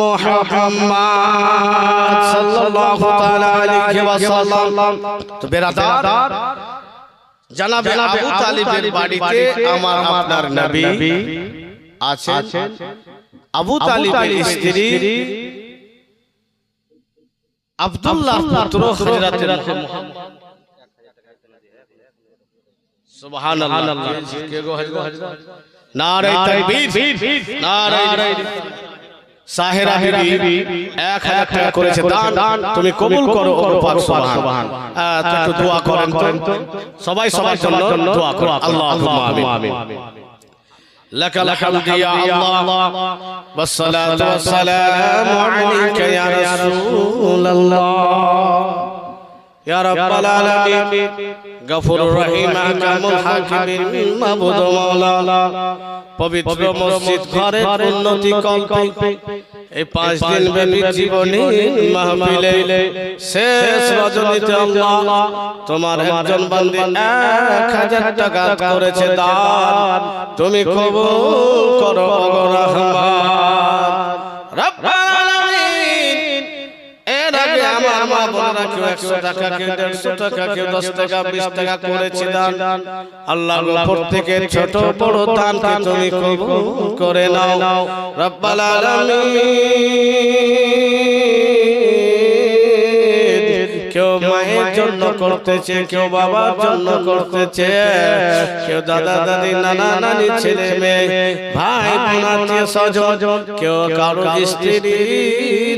মুহাম্মদ সাল্লাল্লাহু তাআলা আলাইহি ওয়াসাল্লাম। তো বেরাদার, জনাবে আবু তালিবের বাড়িতে আমার আপনার নবী আছেন। আবু তালিবের স্ত্রী আব্দুল্লাহ পুত্র হযরত মুহাম্মদ। সুবহানাল্লাহ। কে গো হযরত? নারে তাকবীর, নারে। সাহেরা বিবি 1000 টাকা করেছে দান, তুমি কবুল করো ও পাক সুবহান। একটু দোয়া করেন তো সবাই, সবার জন্য দোয়া করো। আল্লাহুম্মা আমিন। লাকাল হামদু ইয়া আল্লাহ ওয়াস সালাতু ওয়াস সালামু আলাইকা ইয়া রাসূলুল্লাহ ইয়া রাব্বাল আলামিন গফুরুর রহিম আকামুল হাকিমিন মাবুদ মাওলা। পবিত্র মসজিদ ঘরে উন্নতি কল্পে এই 5 দিন ব্যাপী জীবনী মাহফিলে শেষ রজনীতে আল্লাহ তোমার একজন বান্দী 1000 টাকা করেছে দান, তুমি কবুল করো ও রহমান রব্বাল আলামিন। এর আগে আমার মা বোনেরা কেউ 100 টাকা, কেউ 150 টাকা, কেউ 10 টাকা, 20 টাকা করেছে দান। আল্লাহ প্রত্যেকের ছোট বড় দানকে তুমি কবুল করে নাও রব্বাল আলামিন। কেউ মায়ের জন্য করতেছে, কেউ বাবার জন্য করতেছে, কেউ দাদা দাদি নানা নানি ছেলে মেয়ে ভাই বোন আত্মীয় স্বজন, কেউ কারো স্ত্রী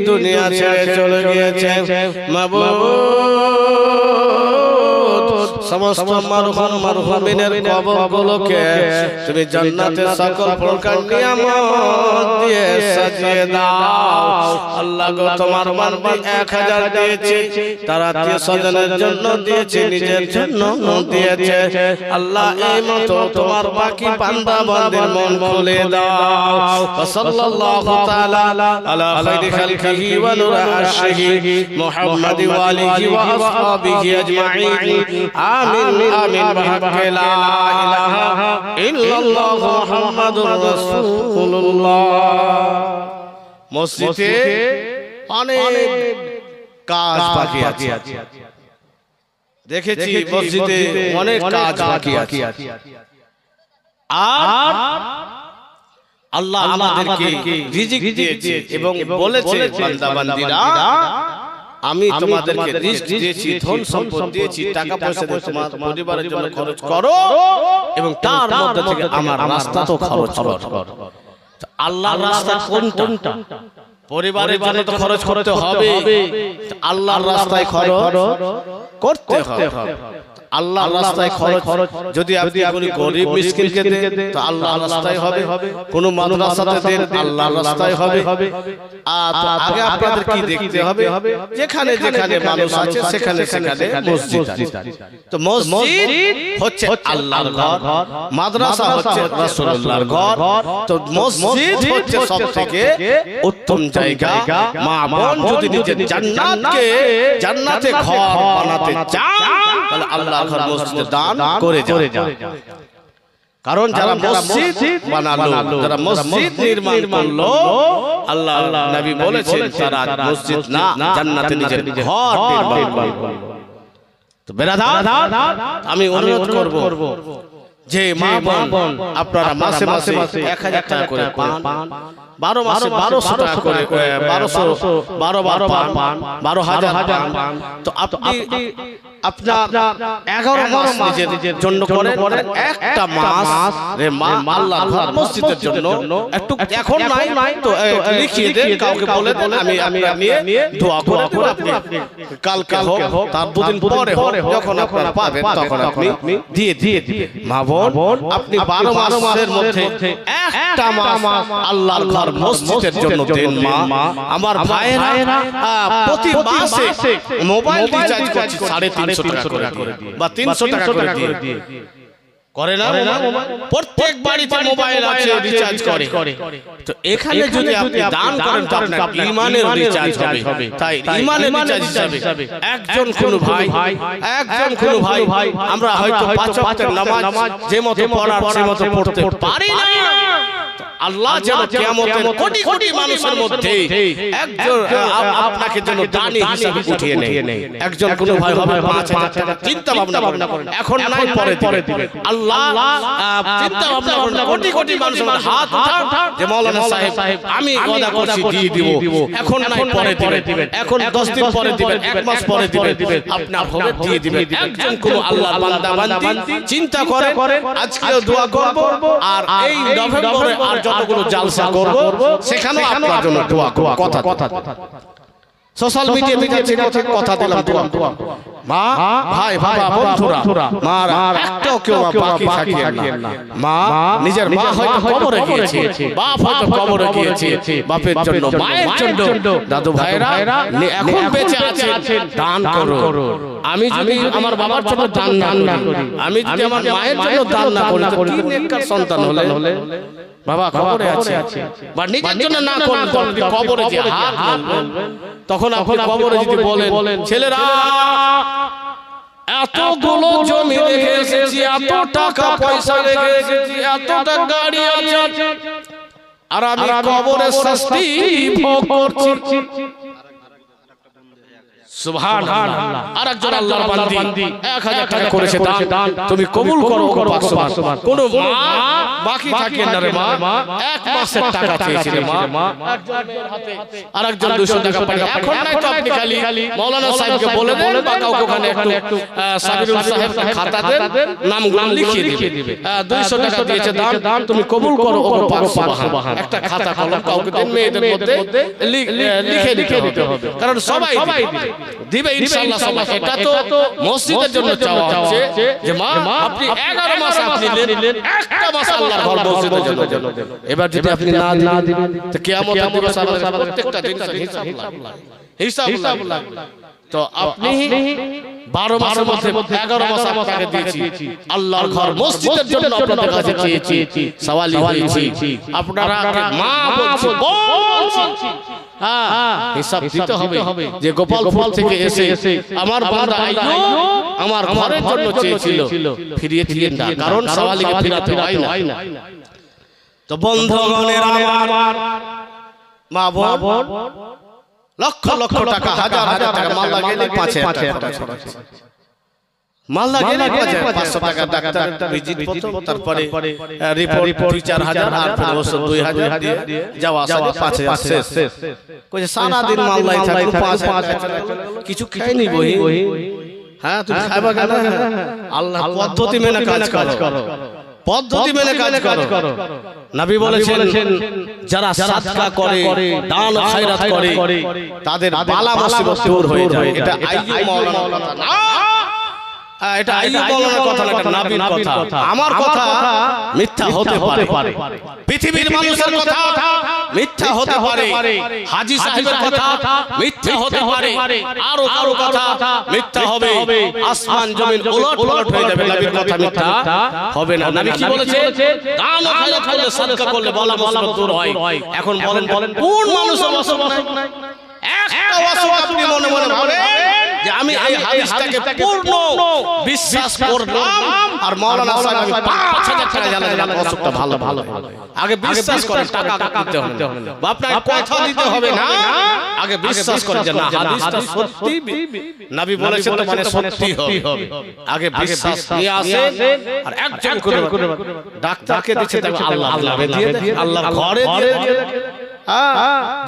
দুনিয়া ছেড়ে চলে গিয়েছে। মাবুদ সমস্ত মারহুম মারহুমিনের কবরগুলোকে তুমি জান্নাতের সকল প্রকার নিয়ামত দিয়ে সাজিয়ে দাও। আল্লাহ গো, তোমার বান্দা 1000 দিয়েছে, তার আত্মীয় স্বজনের জন্য দিয়েছে, নিজের জন্য দিয়েছে। আল্লাহ এই মতো তোমার বাকি বান্দা বান্দির মন খুলে দাও। সাল্লাল্লাহু তাআলা আলা খায়রি খালকিহি ওয়া নূরি আরশিহি মুহাম্মাদি ওয়া আলিহি ওয়া আসহাবিহি আজমাইন। আমিন আমিন। বিহাক্কি লা ইলাহা ইল্লাল্লাহ মুহাম্মাদুর রাসূলুল্লাহ। মসজিদে অনেক কাজ বাকি আছে, দেখেছি মসজিদে অনেক কাজ বাকি আছে। আর আল্লাহ আমাদেরকে রিজিক দিয়েছে এবং বলেছে বান্দা বান্দীরা আমি তোমাদেরকে রিজিক দিয়েছি, ধন সম্পদ দিয়েছি, টাকা পয়সা দিয়ে তোমার পরিবারের জন্য খরচ করো এবং তার মধ্যে থেকে আমার রাস্তাতেও খরচ করো। আল্লাহর রাস্তা কোনটা? পরিবারের জন্য তো খরচ করতে হবে, আল্লাহর রাস্তায় খরচ করতে হবে। আল্লাহর রাস্তায় খরচ যদি আপনি কোনো গরিব মিসকিনকে দেন তো আল্লাহর রাস্তায় হবে, কোন মাদ্রাসাতে দেন আল্লাহর রাস্তায় হবে। আর আগে আপনাদের কি দেখতে হবে, যেখানে যেখানে মানুষ আছে সেখানে সেখানে মসজিদ আছে। তো মসজিদ হচ্ছে আল্লাহর ঘর, মাদ্রাসা হচ্ছে রাসূলুল্লাহর ঘর। তো মসজিদ হচ্ছে সবথেকে উত্তম জায়গা। মা বোন যদি নিজের জান্নাতে ঘর বানাতে চান তাহলে আল্লাহর ঘর মসজিদে দান করে যান। কারণ যারা মসজিদ বানালো, যারা মসজিদ নির্মাণ করলো, আল্লাহ নবী বলেছেন তারা মসজিদ না জান্নাতে নিজের ঘর নির্মাণ করলো। তো বেরাদার, আমি অনুরোধ করব যে মা বোন আপনারা মাসে মাসে 1000 টাকা করে পান, 12 মাসে 1200 টাকা করে 12 বার পান, 12,000 পান। তো আপনি আপনার 11 মাস নিজের জন্য করেন, একটা মাস আল্লাহর ঘর মসজিদের জন্য একটু এখন নাই তো লিখিয়ে দেন, কাউকে বলে দেন আমি নিয়ে দোয়া করে দেব। আপনি কালকে হোক তার 2 দিন পরে হোক, যখন আপনারা পাবেন তখন আপনি দিয়ে দিবেন। মা বোন আপনি 12 মাসের মধ্যে একটা মাস আল্লাহর ঘর মসজিদের জন্য দেন। মা আমার ভাইরা প্রতি মাসে মোবাইল রিচার্জ করছে 350 টাকা করে বা 300 টাকা করে দিয়ে করে না। প্রত্যেক বাড়িতে মোবাইল আছে, রিচার্জ করে। তো এখানে যদি আপনি দান করেন তো আপনার ঈমানের রিচার্জ হবে। তাই ঈমানের রিচার্জ হিসাবে একজন কোন ভাই আমরা হয়তো 5 ওয়াক্তের নামাজ যে মতো পড়ার সে মতো পড়তে পারি না, আল্লাহ যেন কিয়ামতের কোটি কোটি মানুষের মধ্যে একজন আপনাকে যেন দানি হিসেবে উঠিয়ে নেয়। একজন কোন ভাই হবে 5000 টাকা চিন্তা ভাবনা করেন, এখন নাই পরে দিবেন। আল্লাহ চিন্তা ভাবনা করেন, কোটি কোটি মানুষের হাত উঠান যে মাওলানা সাহেব আমি ওয়াদা করছি দিয়ে দিব, এখন নাই পরে দিবেন, এখন 10 দিন পরে দিবেন, 1 মাস পরে দিবেন, আপনার হবে দিয়ে দিবেন। একজন কোন আল্লাহর বান্দা বান্দি চিন্তা করে আজকেও দোয়া করব, আর এই নভেম্বরে আর যতগুলো জালসা করব সেখানেও আপনার জন্য দোয়া কথা সোশ্যাল মিডিয়াতে কথা দিলাম দোয়া। মা ভাই বাবা বন্ধুরা মারা একটাও কেউ বাকি থাকিয়েন না। মা নিজের মা হয়তো কবরে গিয়েছে, বাপ হয়তো কবরে গিয়েছে, বাপের জন্য মায়ের জন্য দাদু ভাইরা এখন বেঁচে আছেন, দান করো। আমি যদি আমার বাবার জন্য দান না করি, আমি যদি আমার মায়ের জন্য দান না করি, তো কি নেককার সন্তান হলে বাবা কবরে আছে বা নিজের জন্য না করেন কবরে যে হাত বলবেন, তখন আপনি কবরে যদি বলেন ছেলেরা এতগুলো জমি রেখে এসেছি, এত টাকা পয়সা রেখে এসেছি, এতটা গাড়ি আছে, আর আমি কবরে শাস্তি ভোগ করছি। সুবহানাল্লাহ। আরেকজন আল্লাহর বান্দি 1000 টাকা করেছে দান, তুমি কবুল করো কোন মা বাকি থাকে না রে মা, 1 মাসের টাকা চেয়েছিল মা, আরেকজন 200 টাকা পাই, এখন নাই তো আপনি খালি মাওলানা সাহেবকে বলে দেন বা কাউকে ওখানে একটু সাবিরুল সাহেবকে খাতা দেন, নামগুলো লিখিয়ে দিবে, 200 টাকা দিয়েছে দান, তুমি কবুল করো পাক সুবহান। একটা খাতা কলম কাউকে দেন, মেয়েদের মধ্যে লিখে দিতে হবে, কারণ সবাই দিবে ইনশাআল্লাহ। সবাই এটা তো মসজিদের জন্য চাওয়া হচ্ছে যে মা আপনি 11 মাস আপনি নিলেন, একটা মাস আল্লাহর ঘর মসজিদের জন্য। এবার যদি আপনি না দিবেন তো কিয়ামতের দিবস আমাদের প্রত্যেকটা দিন হিসাব লাগবে। তো আপনি 12 মাসের মধ্যে 11 মাস আপনাকে দিয়েছি, আল্লাহর ঘর মসজিদের জন্য আপনাদের কাছে চেয়েছি, সওয়ালি হয়েছি, আপনারা মা বলছি হিসাব দিতে হবে যে গোপালপুর থেকে এসে আমার বান্দা আইয়ুব আমার ঘরের জন্য চেয়েছিল, ফিরিয়ে দিলেন না, কারণ সওয়ালিকে ফিরাতে হয় না। তো বন্ধুগণের আমার মা বোন লক্ষ লক্ষ টাকা, হাজার টাকা মাল লাগেলে 5000 টাকা মাল লাগেলে 500 টাকা ডাক্তার ভিজিট প্রথম, তারপরে রিপোর্ট 2-4000 আর ফের ওষুধ 2000 দিয়ে যাওয়া আসা 5000 শেষ। কইছে সারা দিন মাল লাই থাকো 5000 কিছু খাই নি বহি। হ্যাঁ তুমি খাইবা কেন? আল্লাহ পদ্ধতি মেনে কাজ করো, পদ্ধতি মেনে কাজ করো। নবী বলেছেন যারা সাদকা করে, দান ও খায়রাত করে, তাদের বালা মুসিবত দূর হয়ে যায়। এটা আইয়ুব মাওলানার কথা না, এটা আইয়ুব মাওলানার কথা না, এটা নবীর কথা। আমার কথা মিথ্যা হতে পারে, পৃথিবীর মানুষের কথা মিথ্যা হতে পারে, হাজী সাহেবের কথা মিথ্যা হতে পারে, আরো কারো কথা মিথ্যা হবে, আসমান জমিন উলট হয়ে যাবে, নবীর কথা মিথ্যা হবে না। নবী কি বলেছে? দান ও খায়রাত করলে, সাদকা করলে বালা মুসিবত দূর হয়। এখন বলেন কোন মানুষের মুসিবত নাই? একটা ওয়াসওয়াসা আপনি মনে মনে বলেন যে আমি এই হাদিসটাকে পূর্ণ বিশ্বাস করলাম, আর মাওলানা সাহেব আমি 5000 টাকা জানালাম অসুখটা ভালো। আগে বিশ্বাস করেন, টাকা দিতে হবে না, আপনার কথা দিতে হবে না, আগে বিশ্বাস করেন যে না হাদিসটা সত্যি নবী বলেছেন তো মানে সত্যি হবে। আগে বিশ্বাস নিয়ে আসেন, আর একজন করে ডাক্তারকে দিচ্ছে তাকে আল্লাহ দিয়ে দেন, আল্লাহর ঘরে দিয়ে দেন।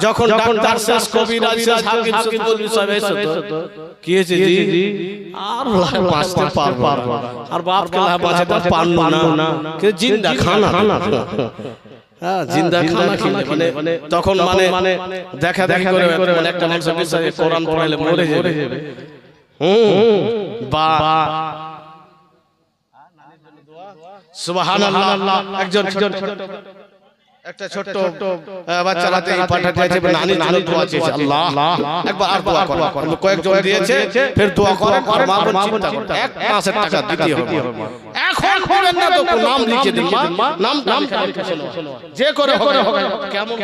যখন ডাক্তার শেষ, কবিরাজ শেষ, হাকিম শেষ, বলবি সব এসে তো কি হয়েছে জি আর বাঁচতে পারবো, আর বাপকে বাঁচাতে পারবো না, কিন্তু জিন্দা খানা জিন্দা খানা খেলে মানে তখন মানে দেখা করে মানে একটা মানুষের বিষয়ে কোরআন পড়াইলে মরে যাবে। বা সুবহানাল্লাহ। একজন একটা ছোট বাচ্চা রাতে পাঠাতে আছে, নানি দোয়া চেয়েছে, আল্লাহ একবার আর দোয়া করো, কয়েকজন দিয়েছে, ফের দোয়া করো, আর মা বোন চিন্তা করো 1 মাসের টাকা দিতে হবে। এখন করেন না তো নাম লিখে দিন, নাম যে করে হবে, কেমন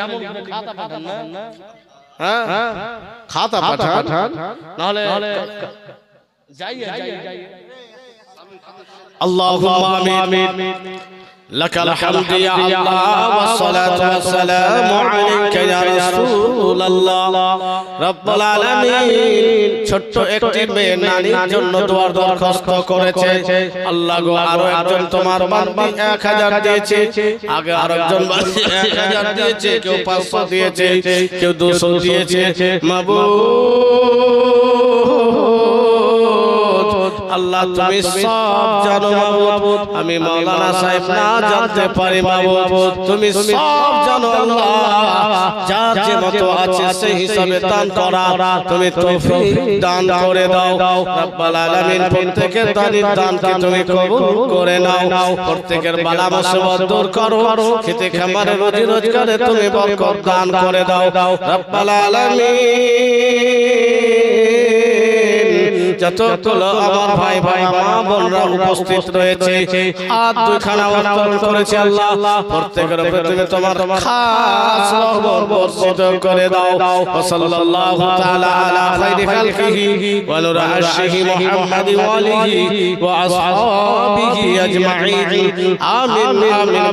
খাতা পাঠান না, হ্যাঁ খাতা পাঠান, নাহলে যাই আল্লাহুম্মা আমিন। লাকাল হামদু ইয়া আল্লাহ ওয়া সালাতু ওয়া সালামু আলাইকা ইয়া রাসূলুল্লাহ। রব্বুল আলামিন ছোট্ট একটি মেয়ে নানির জন্য দোয়ার দরখাস্ত করেছে। আল্লাহ গো আরো একজন তোমার বান্দি 1000 দিয়েছে, আগে আরেকজন বান্দি 1000 দিয়েছে, কেউ 500 দিয়েছে, কেউ 200 দিয়েছে। মাবুদ আল্লাহ তুমি সব জানো মাবুদ, আমি মাওলানা সাহেব না জানতে পারি মাবুদ, তুমি সব জানো আল্লাহ। যার যে মতো আছে সেই হিসাবে দান করা তুমি তৌফিক দান করে দাও রব্বুল আলামিন। প্রত্যেকের দানের দানকে তুমি কবুল করে নাও, প্রত্যেকের বালা মুসিবত দূর করো, খেতে খামারে রুজি রোজগারে তুমি বরকত দান করে দাও রব্বুল আলামিন। যতগুলো আমার ভাই ভাই মা বোনরা উপস্থিত রয়েছে, হাত দুখানা উত্তোলন করেছে আল্লাহ, প্রত্যেকের উপরে তুমি তোমার খাস রহমত বর্ষিত করে দাও। সাল্লাল্লাহু তাআলা আলা খাইরি খালকিহি ওয়া নূরি আরশিহি মুহাম্মাদি ওয়া আলিহি ওয়া আসহাবিহি আজমাইন। আমিন আমিন।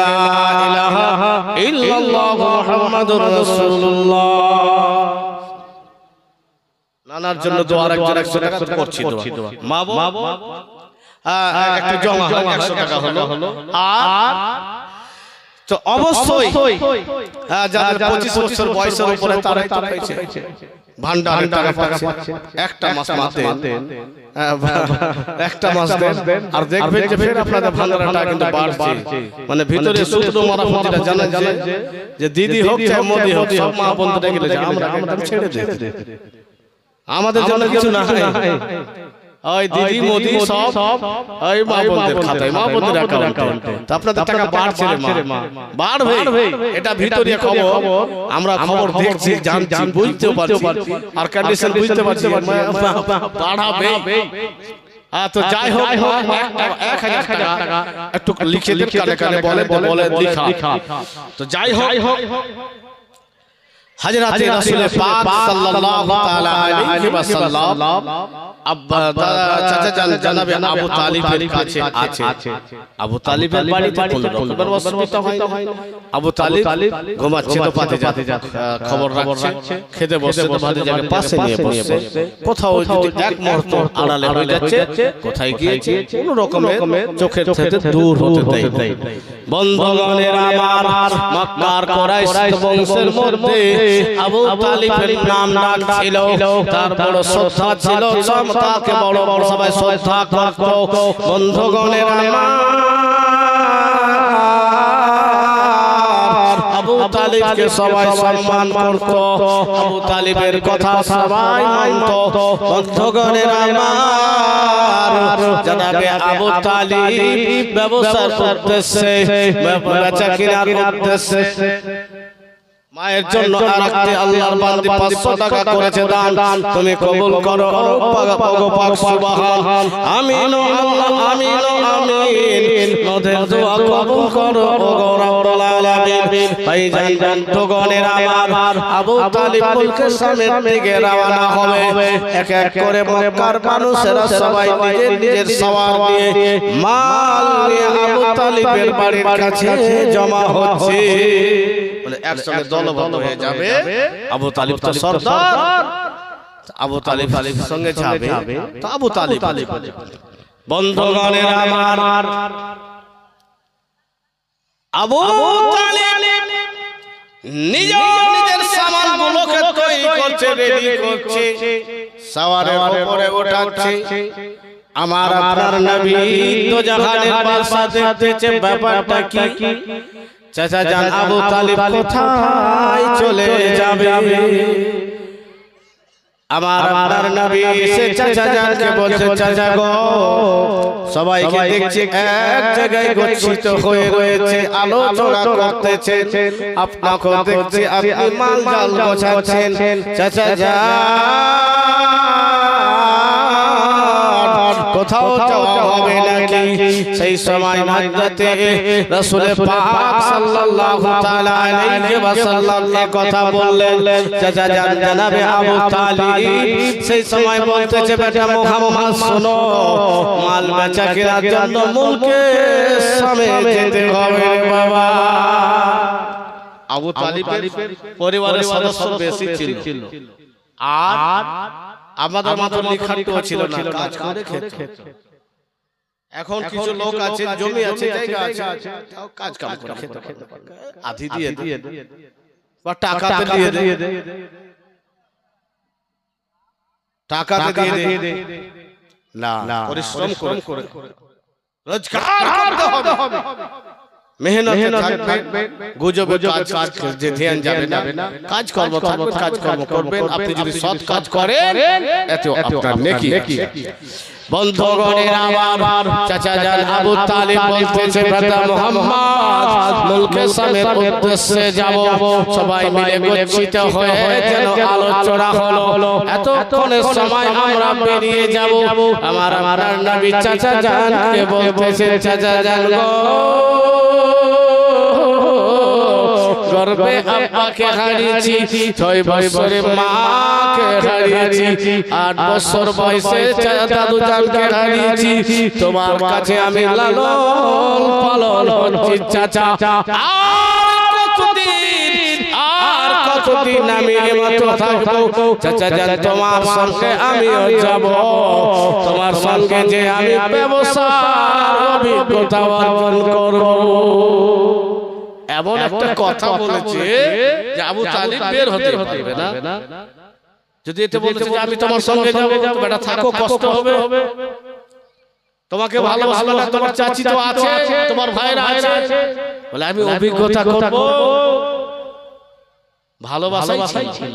লা ইলাহা ইল্লাল্লাহ মুহাম্মাদুর রাসূলুল্লাহ। নানার জন্য দোয়ার একজন 100 টাকা করছি দোয়া। মা একটু জমা 100 টাকা হলো। আর তো অবশ্যই যাদের 25 বছর বয়সের উপরে তারাই তো পাইছে ভান্ডারের টাকা পাচ্ছে। একটা মাস দেন, একটা মাস দেন, আর দেখবেন যে ফের আপনাদের ভান্ডারের টাকা কিন্তু বাড়ছে। মানে ভিতরে সূত্র মারাফতিটা জানেন যে দিদি হোক চাই মোদি হোক, সব মা বন্ধুরা গেলে আমরা ছেড়ে দেই, আমাদের জন্য কিছু না হয়। ওই দিদি মোদি সব ওই মা বোনদের খাতায়, মা বোনদের অ্যাকাউন্টে। তো আপনাদের টাকা বাড়ছে রে মা, বাড়বে। এটা ভিতরিয়া খবর, আমরা খবর দেখছি, জানছি, বুঝতে পারছি, আর কন্ডিশন বুঝতে পারছি বাড়াবে। তো যাই হোক 1000 টাকা একটু লিখে দিন, কানে কানে বলে লিখা। তো যাই হোক হযরত রাসূল পাক সাল্লাল্লাহু তাআলা আলাইহি ওয়াসাল্লাম চাচা জান জনাবে আবু তালিবের কাছে আছে। আবু তালিবের বাড়িতে কোনো রকমের অসুবিধা হয় না। আবু তালিব ঘুমাচ্ছে তো পাতে খবর রাখছে, খেতে বসে তো ভাতিজাকে পাশে নিয়ে বসে, কোথাও যদি এক মুহূর্ত আড়ালে হয়ে যাচ্ছে, কোথায় গিয়েছে কোনো রকমের চোখের থেকে দূর হতে দেয়। বন্ধুগণের আমার, মক্কার কুরাইশ বংশের মধ্যে আবু তালিবের নাম ছিল, তার বড় শ্রদ্ধা ছিল, তাকে বড় বড় সবাই শ্রদ্ধা করত। বন্ধুগণের আমার, আবু তালিবকে সবাই সম্মান করত, আবু তালিবের কথা সবাই মানত। বন্ধুগণের আমার, জনাবে আবু তালিব ব্যবসার উদ্দেশ্যে, বেচা কেনার উদ্দেশ্যে মায়ের জন্য আরেকটি আল্লাহর বান্দী 500 টাকা করেছে দান, তুমি কবুল করো পাক সুবহান। আমিন আল্লাহ, আমিন আমিন। মোদের দোয়া কবুল করো ও রব্বুল আলামিন। ভাইজান বন্ধুগণের আমার, আবু তালিব মুলকের সামনে থেকে রওনা হবে। এক এক করে মক্কার মানুষেরা সবাই নিজের সওয়ার নিয়ে, মাল নিয়ে আবু তালিবের বাড়ির কাছে জমা হচ্ছে। একসঙ্গে দলবদ্ধ হয়ে যাবে। আবু তালিব তো সর্দার, আবু তালিব সঙ্গে যাবে। তো আবু তালিব, বন্ধুগণের আমার, আবু তালিব নিজের সামানগুলোকে তৈরি করছে, রেডি করছে, সওয়ারের উপরে ওঠাচ্ছে। আমার আপনার নবী তো জাহানের বাদশা দেখতেছে ব্যাপারটা কি। চাচা জান আবু তালিব কোথায় চলে যাবে? আমার আপনার নবী সে চাচা জানকে বলছে, চাচা গো, সবাইকে দেখছি এক জায়গায় গচ্ছিত হয়ে রয়েছে, আলোচনা করতেছেন, আপনাকে দেখছি আপনি মাল জাল গোছাচ্ছেন। চাচা জান কোথাও যাওয়া হবে না, কি সেই সময় হযরতে রাসূল পাক সাল্লাল্লাহু তাআলা আলাইহি ওয়াসাল্লাম এই কথা বললেন চাচা জান জনাবে আবু তালিব সেই সময় বলতেছে বেটা মুহাম্মদ শোনো মাল বেচা কেনার জন্য মুলকে শামে যেতে হবে বাবা আবু তালিবের পরিবারের সদস্য বেশি ছিল আর আমাদের মতো লিখাটো ছিল না কাজ করে খেত এখন কিছু লোক আছে জমি আছে জায়গা আছে তাও কাজ কাম করে খেত আধি দিয়ে বা টাকাতে দিয়ে দে টাকাতে দিয়ে দে না পরিশ্রম করে রোজগার করতে হবে মেহনত থাকবে গুজবে কাজ যে ধ্যান যাবে না কাজ কর্ম করবেন আপনি যদি সৎ কাজ করেন এতে আপনার নেকি বন্ধুগণের আমার চাচা জান আবু তালিব বলতেছে বেটা মুহাম্মদ মুলকে শামের উদ্দেশ্যে যাব সবাই মিলে গচ্ছিত হয়ে যেন আলোচনা হলো এতক্ষণের সময় আমরা বেরিয়ে যাব আমার নবী চাচা জানকে বলতেছে চাচা জান গো গর্বে আব্বাকে হারিয়েছি 6 বছরে মাকে হারিয়েছি 8 বছর বয়সে দাদু জানকে হারিয়েছি তোমার কাছে আমি লালন পালন হচ্ছি চাচা আর কতদিন আমি এমত থাকবো চাচা জান তোমার সঙ্গে আমিও যাব তোমার সঙ্গে যে আমি ব্যবসার অভিজ্ঞতা অর্জন করব এমন একটা কথা বলেছে যে আবু তালিব বের হতে পারবে না যদি এতে বলেছে যে আমি তোমার সঙ্গে যাব বেটা থাকো কষ্ট হবে তোমাকে ভালো না তোমার চাচি তো আছে তোমার ভাইরা আছে বলে আমি অভিজ্ঞতা করব ভালোবাসাই ছিল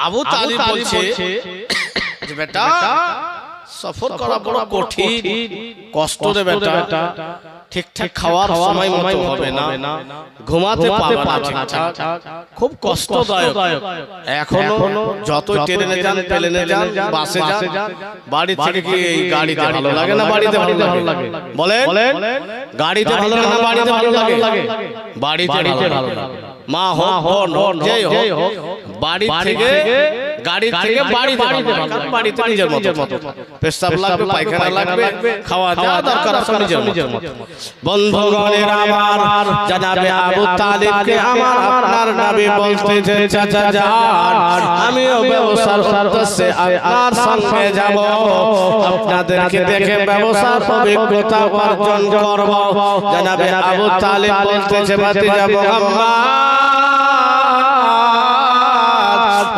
আবু তালিব বলছে যে বেটা সফর করা বড় কঠিন কষ্ট রে বেটা ঠিকঠাক খাওয়ার সময় মতো হবে না ঘুমাতে পারবে না ঠিকঠাক খুব কষ্টদায়ক এখনো যত ট্রেনে যান প্লেনে যান বাসে যান বাড়ি থেকে কি এই গাড়িতে ভালো লাগে না বাড়িতে ভালো লাগে বলেন গাড়িতে ভালো লাগে না বাড়িতে ভালো লাগে বাড়িতে ভালো লাগে মা হোক যেই হোক বাড়ি থেকে গাড়ি থেকে বাড়িতে নিজের মতো পেশাব লাগবে পায়খানা লাগবে খাওয়া দাওয়া দরকার আছে নিজের মতো বন্ধুগণের আমার জনাবে আবু তালিবকে আমার আপনার নবী বলতেছে চাচা জান আমিও ব্যবসার উদ্দেশ্যে আপনার সঙ্গে যাব আপনাদেরকে দেখে ব্যবসার অভিজ্ঞতা অর্জন করব জনাবে আবু তালিব বলতেছে ভাতিজা মুহাম্মদ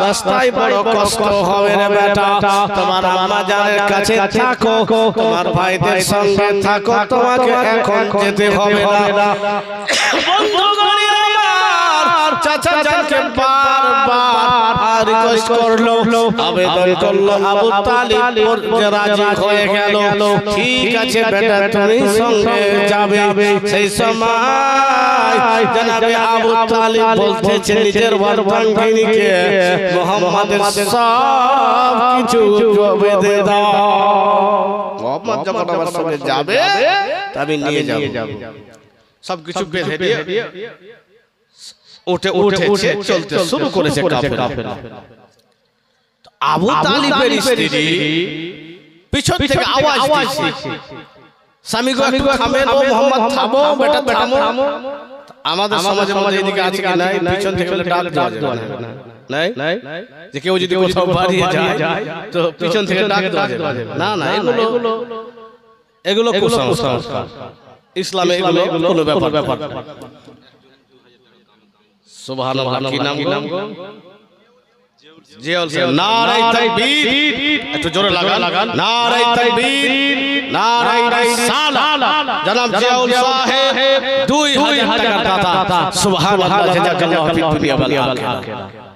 রাস্তায় বড় কষ্ট হবে রে বেটা তোমার আম্মা জানের কাছে থাকো তোমার ভাইদের সঙ্গে থাকো তোমাকে এখন যেতে হবে না বন্ধুগণের আমার চাচা জানকে বারবার রিকোয়েস্ট করলো আবেদন করলো আবু তালিব রাজি হয়ে গেল ঠিক আছে বেটা তুমি সঙ্গে যাবে সেই সময় জনাবে আবু তালিব বলতেছে নিজের বর্ধাঙ্গিনীকে মুহাম্মাদের সব কিছু বেঁধে দাও মুহাম্মদ যখন আমার সঙ্গে যাবে আমি নিয়ে যাব সব কিছু বেঁধে দিয়ে উঠেছে চলতে শুরু করেছে কাফেলা আবু তালিবের স্ত্রী পিছন থেকে আওয়াজ দিচ্ছে স্বামীগো একটু থামেন ও মুহাম্মদ থামো বেটা থামো আমাদের সমাজের মধ্যে এদিকে আছে কি নাই পিছন থেকে ডাক দেওয়া যাবে না নাই যে কেউ যদি কোথাও বাড়িয়ে যায় তো পিছন থেকে ডাক দেওয়া যাবে না এগুলো কুসংস্কার ইসলামে এগুলো কোনো ব্যাপার সুবহানাল্লাহ কি নাম গো জিয়াউল সাহেব নারায়ে তাকবীর একটু জোরে লাগান নারায়ে তাকবীর নারায়ে রিসালাত জনাব জিয়াউল সাহেব 2000 টাকার দাতা সুবহানাল্লাহ জাযাকাল্লাহু ফিদ দুনিয়া ওয়াল আখিরাহ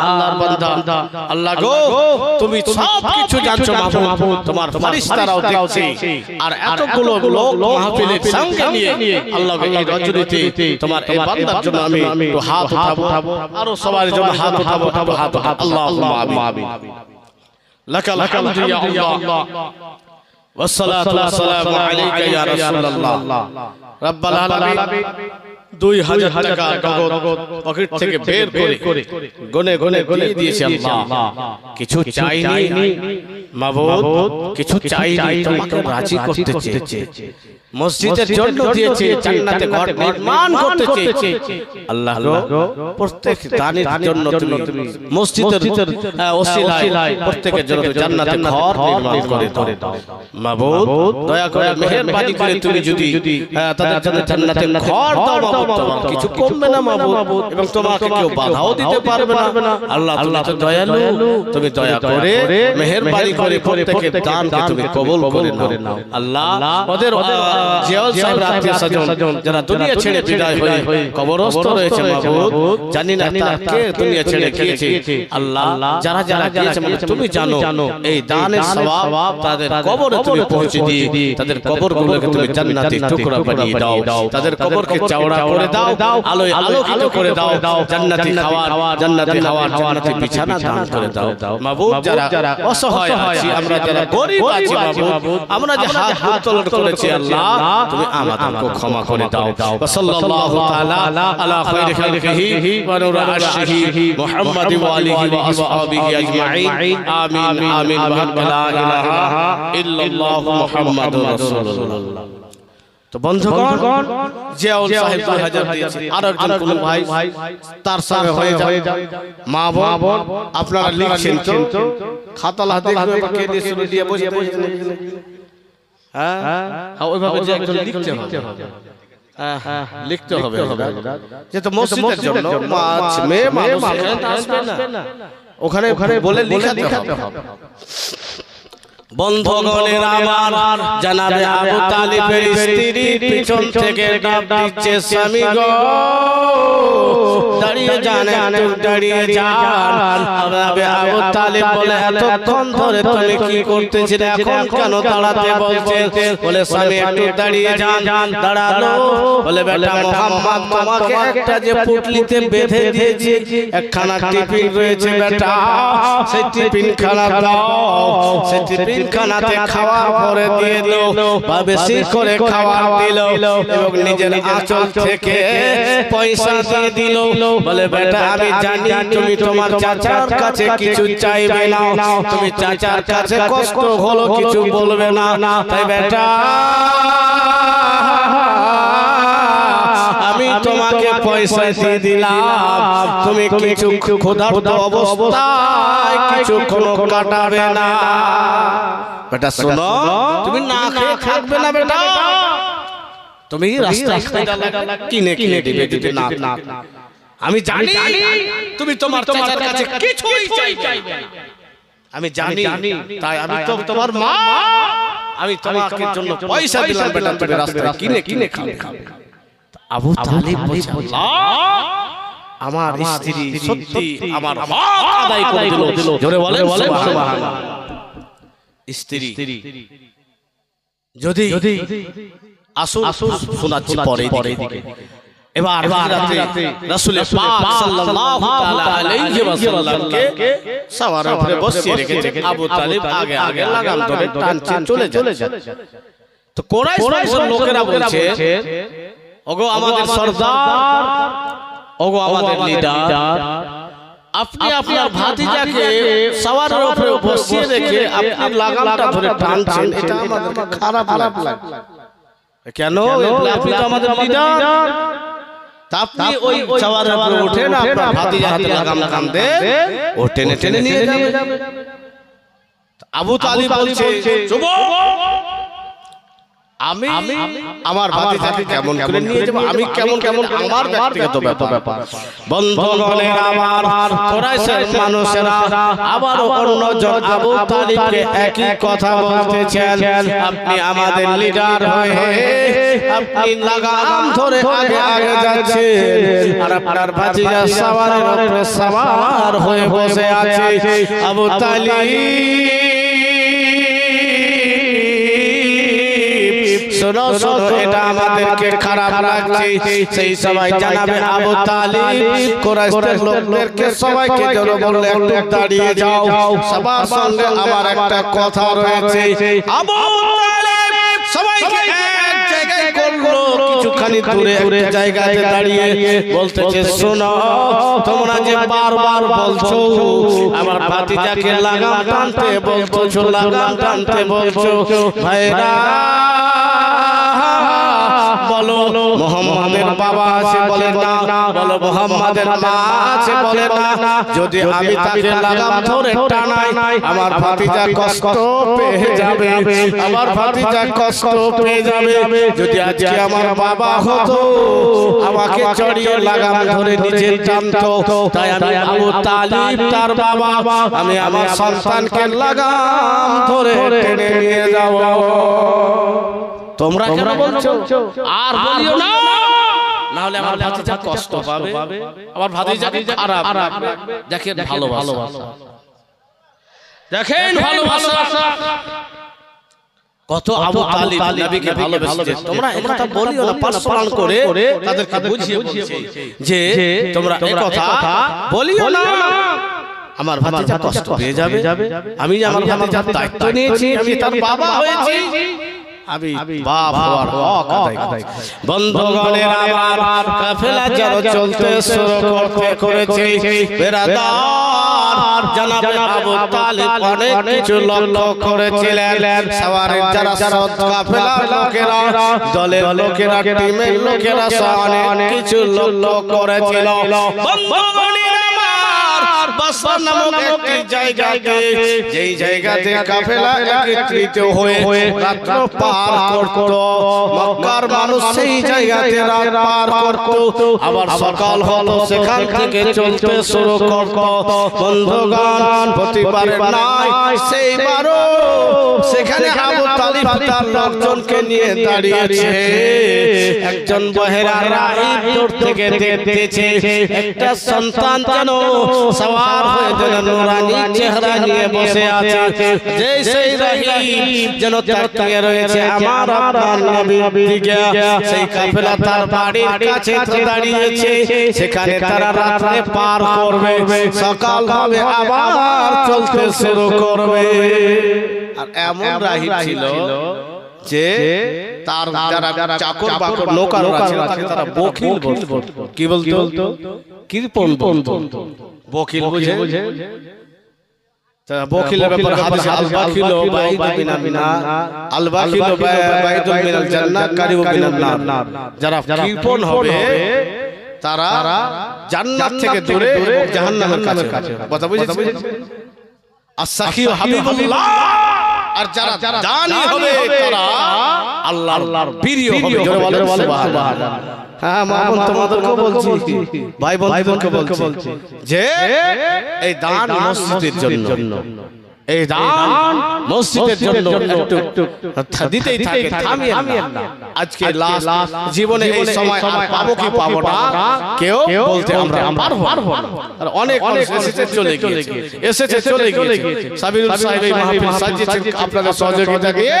আল্লাহর বান্দা আল্লাহ গো তুমি সব কিছু জানছো মাহবুব তোমার ফেরেশতারাও দেখছে আর এতগুলো লোক মাহফিলের সঙ্গে নিয়ে আল্লাহ এই রজনীতে তোমার এই বান্দার জন্য আমি একটু হাত উঠাবো আর সবার জন্য হাত উঠাবো আল্লাহুম্মা আমিন লাকাল হামদু ইয়া আল্লাহ والصلاة والسلام عليك يا رسول الله رب العالمين 2000 টাকা নগদ পকেট থেকে বের করে গনে গনে দিয়েছে আল্লাহ কিছু চাইনি মাবুদ কিছু চাইনি তোমাকে রাজি করতে চেয়েছে মসজিদের জন্য দিয়েছে জান্নাতে ঘর নির্মাণ করতে চেয়েছে আল্লাহ গো প্রত্যেক দানের জন্য তুমি মসজিদের ওসিলায় প্রত্যেকের জন্য জান্নাতে ঘর নির্মাণ করে দাও মাবুদ দয়া করে মেহেরবানি করে তুমি যদি তাদের জন্য জান্নাতে ঘর দাও মাবুদ কিছু কমবে না মাবুদ এবং তোমাকে কেউ বাধাও দিতে পারবে না আল্লাহ তুমি তো দয়ালু তুমি দয়া করে মেহেরবানি করে প্রত্যেকের দানকে তুমি কবুল করে নাও আল্লাহ ওদের জিয়াউল সাহেব আত্মীয় স্বজন যারা দুনিয়া ছেড়ে বিদায় হয়ে কবরস্থ রয়েছে মাবুদ জানি না তাকে দুনিয়া ছেড়ে গিয়েছে আল্লাহ যারা যারা গিয়েছে তুমি জানো এই দানের সওয়াব তাদের কবরে তুমি পৌঁছে দিয়ে তাদের কবরগুলোকে তুমি জান্নাতের টুকরা বানিয়ে দাও তাদের কবরকে চওড়া করে দাও আলোয় আলোকিত করে দাও জান্নাতি খাবার জান্নাতি হাওয়া জান্নাতি বিছানা দান করে দাও মাবুদ যারা অসহায় আছি আমরা যারা গরীব আছি মাবুদ আমরা যে হাত উত্তোলন করেছি আল্লাহ তুমি আমাদেরকে ক্ষমা করে দাও সাল্লাল্লাহু তাআলা আলা খায়রি খালকিহি ওয়া নূর আরশিহি মুহাম্মাদি ওয়া আলিহি ওয়া আসহাবিহি আজমাইন আমিন আমিন ওয়া লা ইলাহা ইল্লাল্লাহু মুহাম্মাদুর রাসূলুল্লাহ তো বন্ধুগণ জিয়াউল সাহেব 2000 দিয়েছে আর একজন কোন ভাই তার সঙ্গে হয়ে যায় মা বোন আপনারা লিখছেন তো খাতা হাতে কে দিয়ে শুরু দিয়ে বসে হ্যাঁ ওইভাবে যে একজন লিখতে হবে লিখতে হবে যেহেতু মসজিদের জন্য মাছ মেয়ে মানুষ আসবে না ওখানে বলে লিখাতে হবে বন্ধগণের আমার জানাবে আবু তালিবের স্ত্রী পিছন থেকে ডাক দিচ্ছে স্বামী গো দাঁড়িয়ে যান একটু দাঁড়িয়ে যান আবু তালিব বলে এতক্ষণ ধরে তুমি কি করতেছিলে এখন কেন দাঁড়াতে বলছেন বলে স্বামী একটু দাঁড়িয়ে যান দাঁড়ালো বলে বেটা মুহাম্মদ তোমাকে একটা যে পুটলিতে বেঁধে দিয়েছি একখানা টিফিন রয়েছে বেটা সেই টিফিন খানা দাও সেই টিফিন খানাতে খাওয়া ভরে দিয়ে দিল বা বেশি করে খাবার দিল এবং নিজের আঁচল থেকে পয়সা দিয়ে দিল বলে বেটা আমি জানি তুমি তোমার চাচার কাছে কিছু চাইবে না তুমি চাচার কাছে কষ্ট হলো কিছু বলবে না তাই বেটা আমি তোমাকে পয়সা দিয়ে দিলাম তুমি কিছু ক্ষুধার্ত অবস্থায় কিছু কোনো কাটাবে না বেটা শোনো তুমি না খেয়ে থাকবে না বেটা তুমি রাস্তায় কিনে দিবে না আমি জানি তুমি তোমার চাচার কাছে কিছুই চাইবে না আমি জানি তাই আমি তো তোমার মা আমি তোমাকে জন্য পয়সা দিলাম বেটা তুমি রাস্তায় কিনে খাবে আবু তালিব বলছে আল্লাহ আমার স্ত্রী সত্যি আমার হক আদায় করে দিল জোরে বলেন সুবহানাল্লাহ স্ত্রী যদি আসুন শোনাচ্ছি পরে দিকে এবার রাতে রাসূল পাক সাল্লাল্লাহু তাআলা আলাইহি ওয়াসাল্লামকে সওয়ারের উপরে বসিয়ে রেখেছে আবু তালিব আগে লাগাম ধরে টানছে চলে যায় তো কুরাইশ লোকেরা বলছে ওগো আমাদের সরদার ওগো আমাদের লিডার আপনি আপনার ভাতিজাকে সওয়ারের উপরে বসিয়ে রেখে আপনি লাগামটা ধরে টানছেন এটা আমাদের খারাপ লাগে কেন আপনি তো আমাদের লিডার আপনি ওই সওয়ারের উপরে ওঠেন আপনার ভাতিজাকে লাগাম দেন ও টেনে নিয়ে যাবে আবু তালিব বলছে চুপ আমি আমার ভাতিজাকে কেমন করে নিয়ে যাব আমি কেমন আমার ব্যক্তিগত ব্যাপার বন্ধুগণের আমার কুরাইশের মানুষেরা আবার অন্যজন আবু তালিবকে একই কথা বলতেছেন আপনি আমাদের লিডার হয়ে আপনি লাগাম ধরে আগে যাচ্ছেন আর আপনার ভাতিজা সওয়ারের উপরে সওয়ার হয়ে বসে আছে আবু তালিব শোনো শোনো এটা আমাদেরকে খারাপ লাগছে সেই সবাই জানাবে আবু তালিব কুরাইশের লোকদেরকে সবাইকে যেন বললে একটু দাঁড়িয়ে যাও সবার সঙ্গে আমার একটা কথা রয়েছে আবু তালিব সবাইকে এক জায়গায় করলো কিছুখানি দূরে একটা জায়গায় দাঁড়িয়ে বলতেছে শোনো তোমরা যে বারবার বলছো আমার ভাতিজাকে লাগাম টানতে বলছো লাগাম টানতে বলছো ভাইরা বলো মুহাম্মাদের বাবা আছে বলে না বলো মুহাম্মাদের মা আছে বলে না যদি আমি তাকে লাগাম ধরে টানাই আমার ভাতিজা কষ্ট পেয়ে যাবে আমার ভাতিজা কষ্ট পেয়ে যাবে যদি আজকে আমার বাবা হতো আমাকে চড়িয়ে লাগাম ধরে নিচে টানতো তাই আমি আবু তালিব তার বাবা আমি আমার সন্তানকে লাগাম ধরে টেনে নিয়ে যাব তোমরা কেন বলছো আর বলিও না না হলে আমার ভাতিজা কষ্ট পাবে আমার ভাতিজা খারাপ দেখেন ভালোবাসা দেখেন ভালোবাসা কত আবু তালিব নবীকে ভালোবেসেছে তোমরা এই কথা বলিও না পার্সোনাল করে তাদেরকে বুঝিয়ে বলছে যে তোমরা এই কথা বলিও না আমার ভাতিজা কষ্ট পেয়ে যাবে আমি আমার ভাতিজার দায়িত্ব নিয়েছি আমি তার বাবা হয়েছি আমি বাপ হওয়ার হক আদায় বন্ধুগণের আমার কাফেলা যারা চলতে শুরু করতে করেছে বেরাদার জনাবে আবু তালিব অনেক কিছু লক্ষ্য করেছিলেন সওয়ারের যারা সৎ কাফেলা লোকেরা দলের লোকেরা টিমের লোকেরা অনেক কিছু লক্ষ্য করেছিল বন্ধুগণের আমার বাসরা নামক একটি জায়গাতে যেই জায়গাতে কাফেলা একত্রিত হয়ে রাত্র পার করত মক্কার মানুষ সেই জায়গাতে রাত পার করত আবার সকাল হলো সেখান থেকে চলতে শুরু করত বন্ধুগণ প্রতিবারে নাই সেইবারও সেখানে আবু তালিব তার লোকজনকে নিয়ে দাঁড়িয়েছে একজন বহেরা রাহিব দূর থেকে দেখতেছে একটা সন্তান যেন সওয়ার হয়ে যেন নূরানি চেহারা নিয়ে বসে আছে যে সেই রাহিব যেন তাকিয়ে রয়েছে আমার আপনার নবীর দিকে সেই কাফেলা তার বাড়ির কাছে দাঁড়িয়েছে সেখানে তারা রাতে পার করবে সকাল হবে আবার চলতে শুরু করবে আর এমন রাহিব ছিল যে তার যারা চাকর বাকর নৌকার ছিল তাকে তারা বকিল বলতো কি বলতো কৃপণ বলতো বকিল বুঝে বকিলের ব্যাপারে হাদিসে আল বাকিলু বাইদু মিনান নার আল বাকিলু বাইদু মিনাল জান্নাহ কারিবু মিনান নার যারা কৃপণ হবে তারা জান্নাত থেকে দূরে এবং জাহান্নামের কাছে কথা বুঝেছেন as-sakhiyu হাবিবুল্লাহ আর যারা জানি হবে তারা আল্লাহর প্রিয় হবে জোরে বলেন সুবহানাল্লাহ হ্যাঁ মামুন তোমাদেরকে বলছি ভাই বন্ধুদেরকে বলছি যে এই দান মসজিদের জন্য এই দান মসজিদের জন্য একটু দিতেই থাকে থামিয়ে না আজকে লাস্ট জীবনে এই সময় আর পাবো কি পাবো না কেউ বলতে আমরা পারবো আর অনেক এসেছে চলে গিয়েছে সাবিরুল সাহেব এই মাহফিল সাজিয়েছেন আপনাদের সহযোগিতা দিয়ে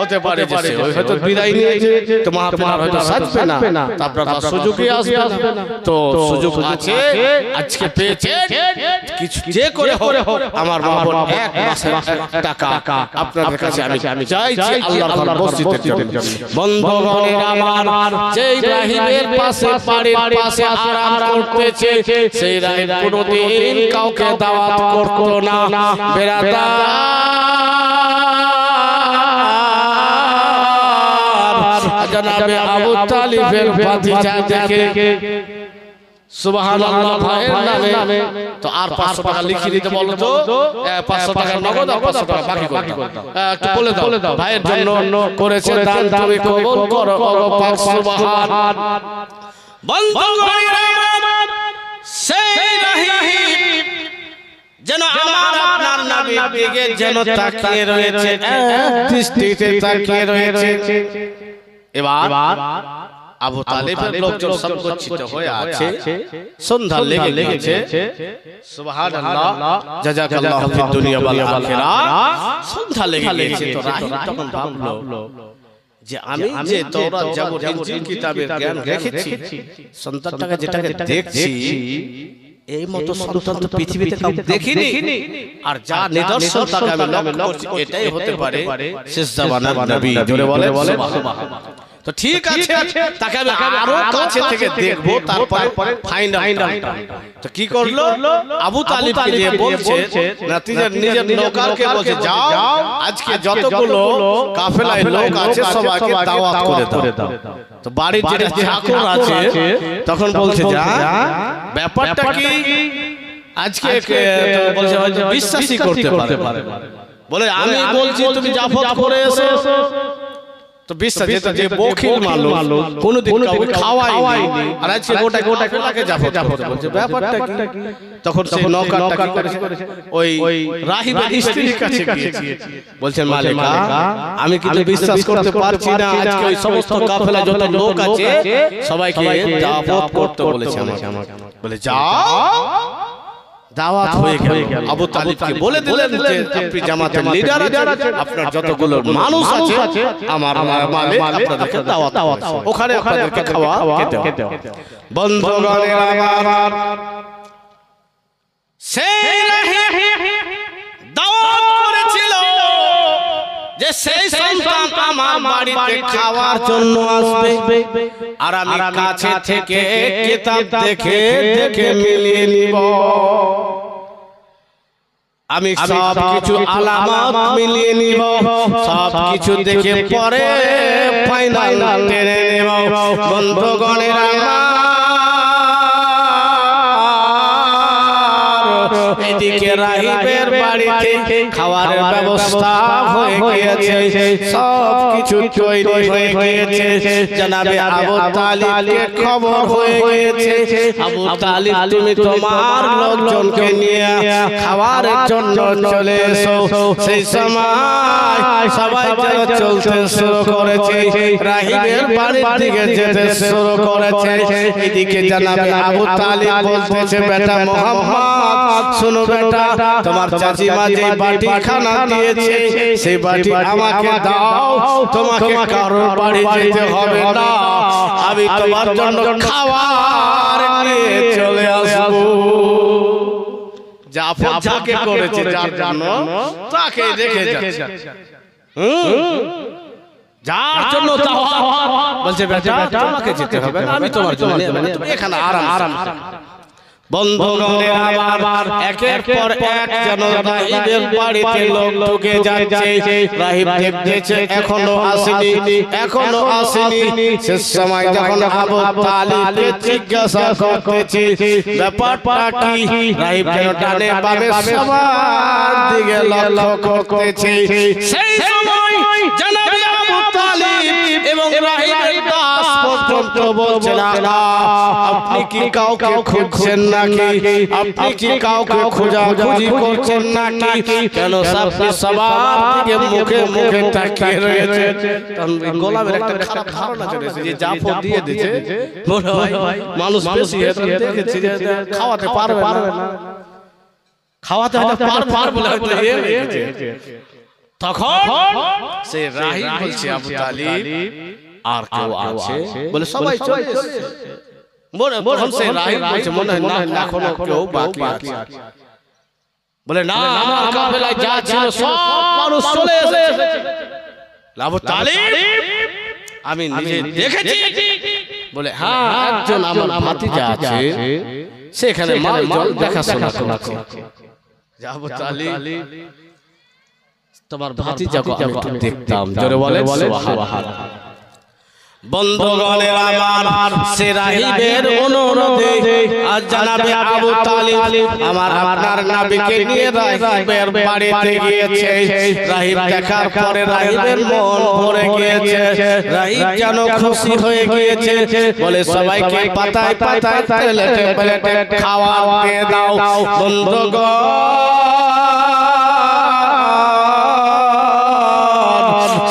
হতে পারে যে হয়তো বিদায় নিয়েছে তো মাহফিল আর হয়তো সাজবে না আপনারা সুযোগই আসবে না তো সুযোগ আছে আজকে পেয়েছে কিছু যে করে হোক আমার মাহফিল এক মাসের টাকা আপনাদের কাছে আমি চাইছি আল্লাহর ঘর মসজিদের জন্য বন্ধুগণের আমার যেই রাহিবের পাশে বাড়ির পাশে আরাম করতেছে সেই রাহিব কোনোদিন কাউকে দাওয়াত করতো না বেরাদার জনাবে আবু তালিবের ভাতিজা দেখে সুবহানাল্লাহ ভাইয়ের নামে তো আর 500 টাকা লিখে দিতে বলো তো 500 টাকা নগদ আর 500 টাকা বাকি করতে একটু বলে দাও ভাইয়ের জন্য করেছে দান তুমি কবুল করো ওগো পাক সুবহান বন্ধুগণ সেই রাহিব যেন আমার আপনার নবীর দিকে যেন তাকিয়ে রয়েছে দৃষ্টিতে তাকিয়ে রয়েছে এবার আবু তালিবের লোকজন সংকোচিত হয়ে আছে সন্ধ্যা লেগেছে সুবহানাল্লাহ জাযাকাল্লাহু ফিদ দুনিয়া ওয়াল আখিরাহ সন্ধ্যা লেগেছে তো রাহিব তখন ভাবলো যে আমি যে তাওরাত জাবুর ইনজিল কিতাবের জ্ঞান রেখেছি, সন্তানটাকে যেটাকে দেখছি এই মতো সন্তান তো পৃথিবীতে কাউ দেখিনি। আর যা নিদর্শন তাকে আমি লক্ষ্য করছি এটাই হতে পারে শেষ জামানার নবী। জোরে বলে সুবহানাল্লাহ। তো ঠিক আছে, তাকে আমি আরো কাছে থেকে দেখবো, তারপরে ফাইনাল। তো কি করলো? আবু তালিবকে দিয়ে বলছে, নিজের নৌকারকে বলছে, যাও আজকে যতগুলো কাফেলায় লোক আছে সবাইকে দাওয়াত করে দাও। তো বাড়ির যে চাকর আছে তখন বলছে, যা ব্যাপারটা কি আজকে বলছে হয়তো বিশ্বাসই করতে পারে। বলে আমি বলছি তুমি জাফর করে এসো। তো বিশ্বাস যেটা যে বখিল মানুষ কোনদিন কাউকে খাওয়ায়নি, আর আজকে গোটা ফেলাকে জাফর বলছে, ব্যাপারটা কি? তখন সেই নৌকারটা কি করেছে? ওই রাহিবের স্ত্রীর কাছে গিয়েছে, বলছেন মালিকা আমি কিন্তু বিশ্বাস করতে পারছি না, আজকে ওই সমস্ত কাফেলা যত লোক আছে সবাইকে দাওয়াত করতে বলেছে আমাকে। বলে যাও, দাওয়াত হয়ে গেল। আবু তালিবকে বলে দিলেন যে আপনি জামাতের লিডার আছেন, আপনার যতগুলো মানুষ আছে আমার মালিক আপনাদেরকে দাওয়াত ওখানে আপনাদেরকে খাওয়া খেতে হবে। বন্ধুগণের আমার সেই দাওয়াত করেছিল যে সেই সন্তান আমার বাড়িতে খাওয়ার জন্য আসবে, আর আমি কাছে থেকে কিতাব দেখে মিলিয়ে নিব। আমি সব কিছু আলামত মিলিয়ে নিব, সব কিছু দেখে পরে ফাইনাল টেনে নেব। বন্ধুগণের আমার এদিকে রাহিবের বাড়িতে খাওয়ারের ব্যবস্থা হয়ে গিয়েছে, সব কিছু তৈরি হয়ে গিয়েছে। জনাবে আবু তালিবকে খবর হয়ে গিয়েছে, আবু তালিব তুমি তোমার লোকজনকে নিয়ে খাওয়ারের জন্য চলে এসো। সেই সময় সবাই চলতে শুরু করেছে, রাহিবের বাড়ির দিকে যেতে শুরু করেছে। এদিকে জনাবে আবু তালিব বলতেছে, বেটা মুহাম্মদ শোনো বেটা, তোমার চাচিমা যে বাটি খানা দিয়েছে সেই বাটি আমাকে দাও, তোমাকে কারোর বাড়ি যেতে হবে না, আমি তোমার জন্য খাবার নিয়ে চলে আসবো। জাফর যাকে করেছে যার জন্য তাকে রেখে যাচ্ছে, যার জন্য বলছে বেটা তোমাকে যেতে হবে না, আমি তোমার জন্য এখানে আরাম। বন্ধুগণের আমার একের পর এক যেন রাহিবের বাড়িতে লোক ঢুকে যাচ্ছে। রাহিব দেখতেছে এখনো আসেনি। শেষ সময় যখন আবু তালিবকে জিজ্ঞাসা করতেছে ব্যাপারটা কি, রাহিব যেন ডানে বামে সবার দিকে লক্ষ্য করতেছে। সেই সময় জনাবে আবু তালিব এবং রাহিবের দাস পর্যন্ত বলছে, না আপনি কি কাউকে খুঁজছেন নাকি? আপনি কি কাউকে খোঁজাখুঁজি করছেন নাকি? কেন আপনি সবার দিকে মুখে তাকিয়ে রয়েছে? গোলামের একটা খারাপ ধারণা চলেছে যে জাফর দিয়ে দিয়েছে, মনে হয় মানুষ বেশি দেখেছে যে খাওয়াতে পারবে না, খাওয়াতে পারবে বলে হয়তো তখন সে রাহিব বলছে আবু তালিব আর কেউ আছে? বলে সবাই চলে এসেছে। তখন সে রাহিব বলছে মনে হয় না এখনো কেউ বাকি আছে। বলে না, আমার কাফেলায় যা ছিল সব মানুষ চলে এসেছে। আবু তালিব আমি নিজে দেখেছি। বলে হ্যাঁ, একজন আমার ভাতিজা আছে সেখানে মাল দেখাশোনা করছে। আবু তালিব তোমার ভাতিজাকে আমি একটু দেখতাম। জোরে বলে সুবহানাল্লাহ। বন্ধুগণের আমার সে রাহিবের অনুরোধে আজ জনাবে আবু তালিব আমার আপনার নবীকে নিয়ে রাহিবের বাড়িতে গিয়েছে। রাহিব দেখার পরে রাহিবের মন ভরে গিয়েছে, রাহিব যেন খুশি হয়ে গিয়েছে। বলে সবাইকে পাতায় পাতায় প্লেটে খাওয়া দিয়ে দাও। বন্ধুগণ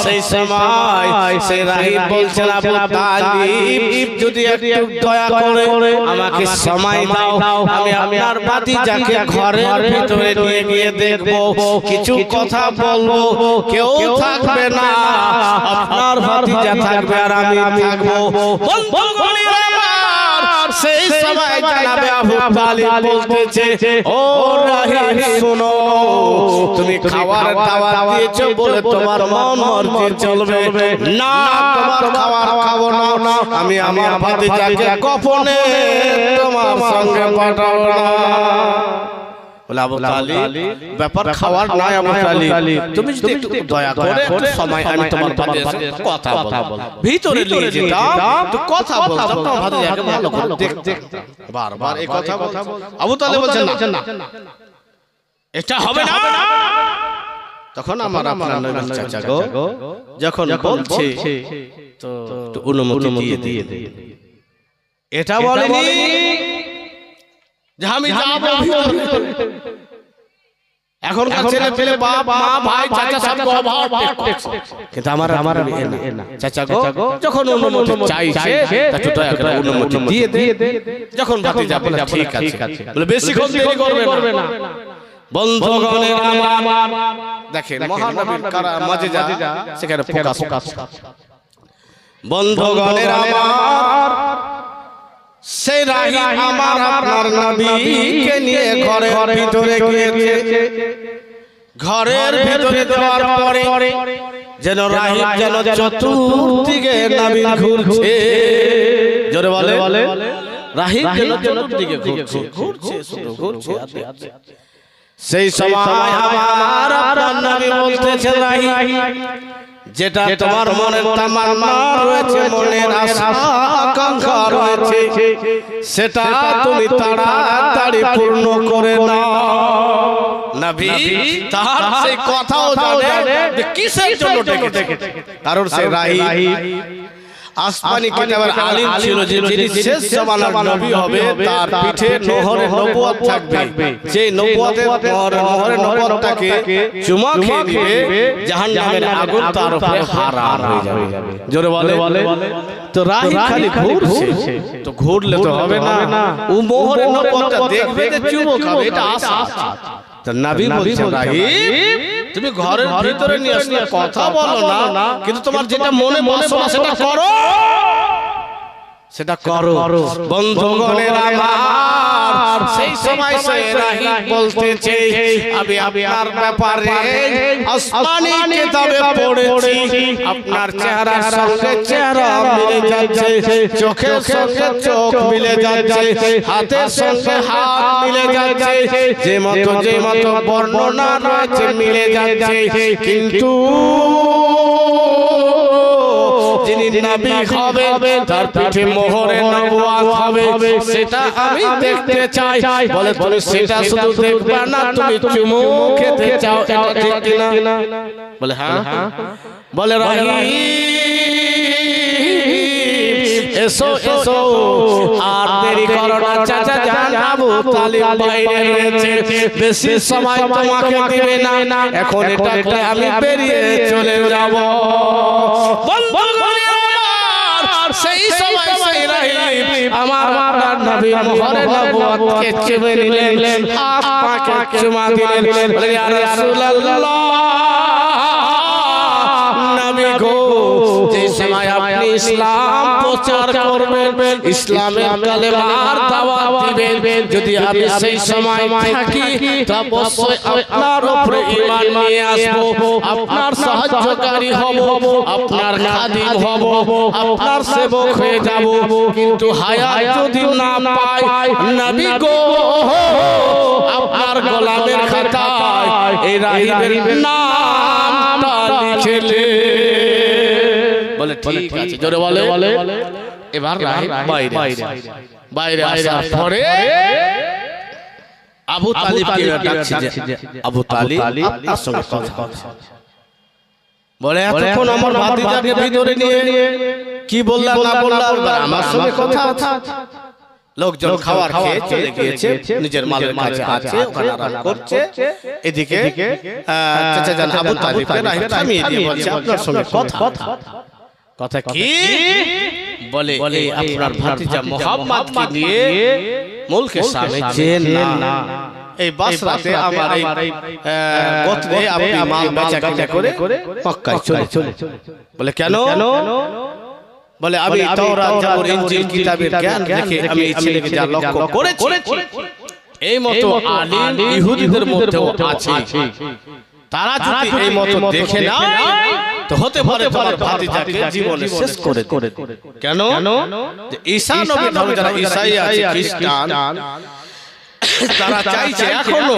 সেই সেই সময় সেই রাহিব বলছেন আবু তালিব যদি একটু দয়া করে আমাকে সময় দাও, আমি আপনার ভাতিজাকে ঘরের ভিতরে নিয়ে গিয়ে দেখব, কিছু কথা বলবো, কেউ থাকবে না, আপনার ভাতিজা থাকবে আর আমি থাকবো। সেই সময় জানাবে আবু তালিব বলতেছে, ও রাহিব শোনো, তুমি খাবার দাওয়াত দিয়েছো বলে তোমার মন মর্জি চলবে না, তোমার খাবার খাবো না, আমি আমার ভাতিজাকে কফনে তোমার সঙ্গে পাঠাবো না। বলে আবু তালিব ব্যাপার খাওয়ার নয়, আবু তালিব তুমি যদি একটু দয়া করে একটু সময় আমি তোমার ভাতিজার সাথে কথা বলবো, ভিতরে নিয়ে যেতাম তো কথা বলতাম, তোমার ভাতিজাকে ভালো করে দেখতে। বারবার এই কথা আবু তালিব বলছেন না, এটা হবে না। তখন আমার আপনার নবী চাচা গো যখন বলছে তো একটু অনুমতি দিয়ে এটা বলেনি যে আমি যাব এখন ছেলে পেলে বাপ মা ভাই চাচা সব অভাব দেখছে, কিন্তু আমার না চাচা গো যখন অনুমতি চাইছে একটু দয়া করে অনুমতি দিয়ে যখন ভাতিজা বলে ঠিক আছে, বলে বেশিক্ষণ দেরি করবে না। বন্ধুগণের আমার দেখেন মহানবীর মাঝে যা সেখানে ফোকাস। বন্ধুগণের আমার সেই রাহিব আমার আপনার নবীকে নিয়ে ঘরের ভিতরে গিয়েছে। ঘরের ভিতরে যাওয়ার পরে যেন রাহিব যেন চতুর্দিকে নবী ঘুরছে, জোরে বলে রাহিব যেন চতুর্দিকে ঘুরছে শুধু ঘুরছে। সেই সময় আমার আপনার নবী বলতেছে, রাহিব যেটা তোমার মনের তামান্না রয়েছে, মনের আশা আকাঙ্ক্ষা রয়েছে, সেটা তুমি তাড়াতাড়ি পূর্ণ করে নাও। নবী তার সেই কথাও জানে যে কিসের জন্য ডেকেছে, কারণ সেই রাহিব আসমানি কিতাবের আলিম ছিল, যে যিনি শেষ জামানার নবী হবে তার পিঠে মোহরে নবুয়ত থাকবে, যে নবুয়তের মোহরে নবুয়তটাকে চুমা খেয়ে দিবে জাহান্নামের আগুন তার উপরে হারাম হয়ে যাবে। জোরে বলে তো রাহিব খালি ঘুরছে, তো ঘুরলে তো হবে না, ও মোহরে নবুয়তটা দেখবে যে চুমো খাবে, এটা আশা। তো নবী বলছেন, রাহিব তুমি ঘরের ভিতরে নিয়ে আসলে কথা বলো না, কিন্তু তোমার যেটা মনে বাসনা সেটা করো, সেটা করো। বন্ধুগণের আমার সেই সময় সেই রাহিব বলতেছে, আমি আপনার ব্যাপারে আসমানি কিতাবে পড়েছি, আপনার চেহারার সঙ্গে চেহারা মিলে যাচ্ছে, চোখের সঙ্গে চোখ মিলে যাচ্ছে, হাতের সঙ্গে হাত মিলে যাচ্ছে, যে মতো বর্ণনা রয়েছে মিলে যাচ্ছে, কিন্তু যিনি নবী হবে তার পিঠে মোহরে নবুয়ত হবে, সেটা আমি দেখতে চাই। বলে তুমি সেটা শুধু দেখবে না, তুমি চুমু খেতে চাও, এটা ঠিক কিনা? বলে হ্যাঁ। বলে রাহিব এসো আর দেরি করো না, চাচা যান, আবু তালিব বাইরে রয়েছে, বেশি সময় তোমাকে দিবে না, এখন এটাকে আমি বেরিয়ে চলে যাব। সেই সময় সেই রাহিব আমার নবী মোহরে নবুয়তকে চুমে নিলেন, হাত পাকে চুমা দিলেন, বলে ইয়া রাসূলুল্লাহ নবী গো, যে সময় আপনি ইসলাম প্রচার করবেন, ইসলামের কালেমার দাওয়াত দিবেন, যদি আমি সেই সময় থাকি তো অবশ্যই আপনার উপরে ঈমান নিয়ে আসব, আপনার সাহায্যকারী হব, আপনার খাদিম হব, আপনার সেবক হয়ে যাব। কিন্তু হায়াত যদি না পাই নবী গো, আপনার গোলামের খাতায় এই রাহিবের নামটা লিখলে। বলে ঠিক আছে, জোরে বলে। এবার রাহিব বাইরে আসার পরে আবু তালিবকে ডাকছে, আবু তালিব আপনার সঙ্গে কথা বলছে। বলে এতক্ষণ আমার ভাতিজাকে ভিতরে নিয়ে কি বললাম না বললাম, আমার সঙ্গে কথা আছে। লোকজন খাবার খেয়ে চলে গিয়েছে, নিজের মালের কাছে আছে, ওখানে আরাম করছে। এদিকে চাচা জান আবু তালিবকে রাহি থামিয়ে দিয়ে বলছে আপনার সঙ্গে কথা কি বলে, আপনার ভাতিজা মুহাম্মদকে নিয়ে মুলকে সামনে যেন না, এই বাসরাতে আমার এই গোত্রে আপনি মাল বেচাকেনা করে মক্কায় চলে বলে কেন? বলে আমি তাওরাত জাবুর ইনজিল কিতাবের জ্ঞান রেখে আমি এই ছেলেকে যা লক্ষ্য করেছি এই মতো আলিম ইহুদিদের মধ্যেও আছে, তারা যদি এই মতো দেখে না তো হতে পারে তোমার ভাতিজাকে জীবনে শেষ করে। কেন? যে ঈসা নবী ধর্মে যারা ঈসাই আছে খ্রিস্টান, তারা চাইছে এখনো,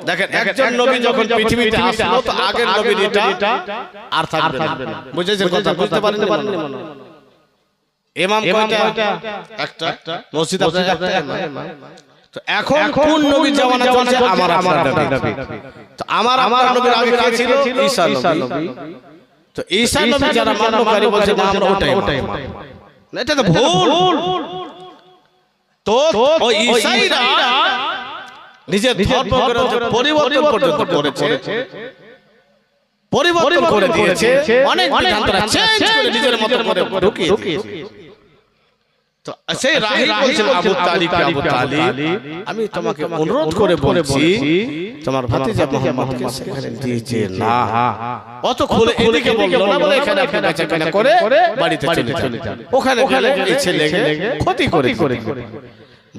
দেখেন একজন নবী যখন পৃথিবীতে আসলো তো আগের নবীর এটা আর থাকবে না। বুঝেছেন কথা? বুঝতে পারেন? ইমাম কয়টা? একটা। মসজিদ আপনার একটা ইমাম। তো এখন কোন নবী জামানা চলছে? আমার নবী। তো আমার নবীর আগে কে ছিল? ঈসা নবী। তো ঈসা নবী যারা মান্যকারী বলছে না আমরা ওটাই মানি, না এটা তো ভুল। তো ওই ঈসাইরা নিজের ধর্মগ্রন্থ পরিবর্তন পর্যন্ত করেছে, পরিবর্তন করে দিয়েছে, অনেক বিধান তারা চেঞ্জ করে নিজের মতো করে ঢুকিয়ে দিয়েছে। তো সেই রাহি বলছেন আবু তালিব, আমি তোমাকে অনুরোধ করে বলছি তোমার ভাতিজা মুহাম্মদকে সেখানে দিয়েছে না, অত খুলে এদিকে বললো না, বলে এখানে আপনি বেচাকেনা করে বাড়িতে চলে যান, ওখানে গেলে এই ছেলেকে ক্ষতি করে।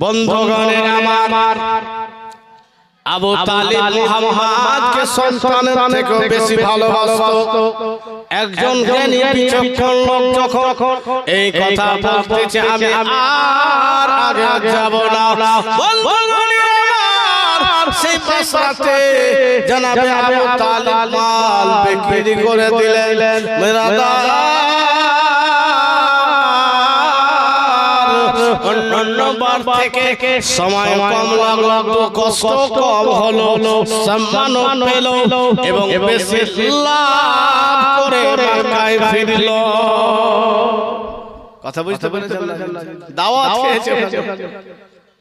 বন্ধুগণের আমার, আবু তালিব মুহাম্মদকে সন্তানের থেকে বেশি ভালোবাসতো। একজন জ্ঞানী বিচক্ষণ লোক যখন এই কথা বলতেছে আমি আর আগে যাব না, বন্ধুগণের আমার, সেই বাসরাতে জনাবে আবু তালিব মাল বিক্রি করে দিলেন। মেরা অন্যান্য বার থেকে সময় কম লাগলো, কষ্ট কম হলো, সম্মান পেল এবং বেশি লাভ করে মক্কায় ফিরল। কথা বুঝতে পেরেছেন? দাওয়াত খেয়েছে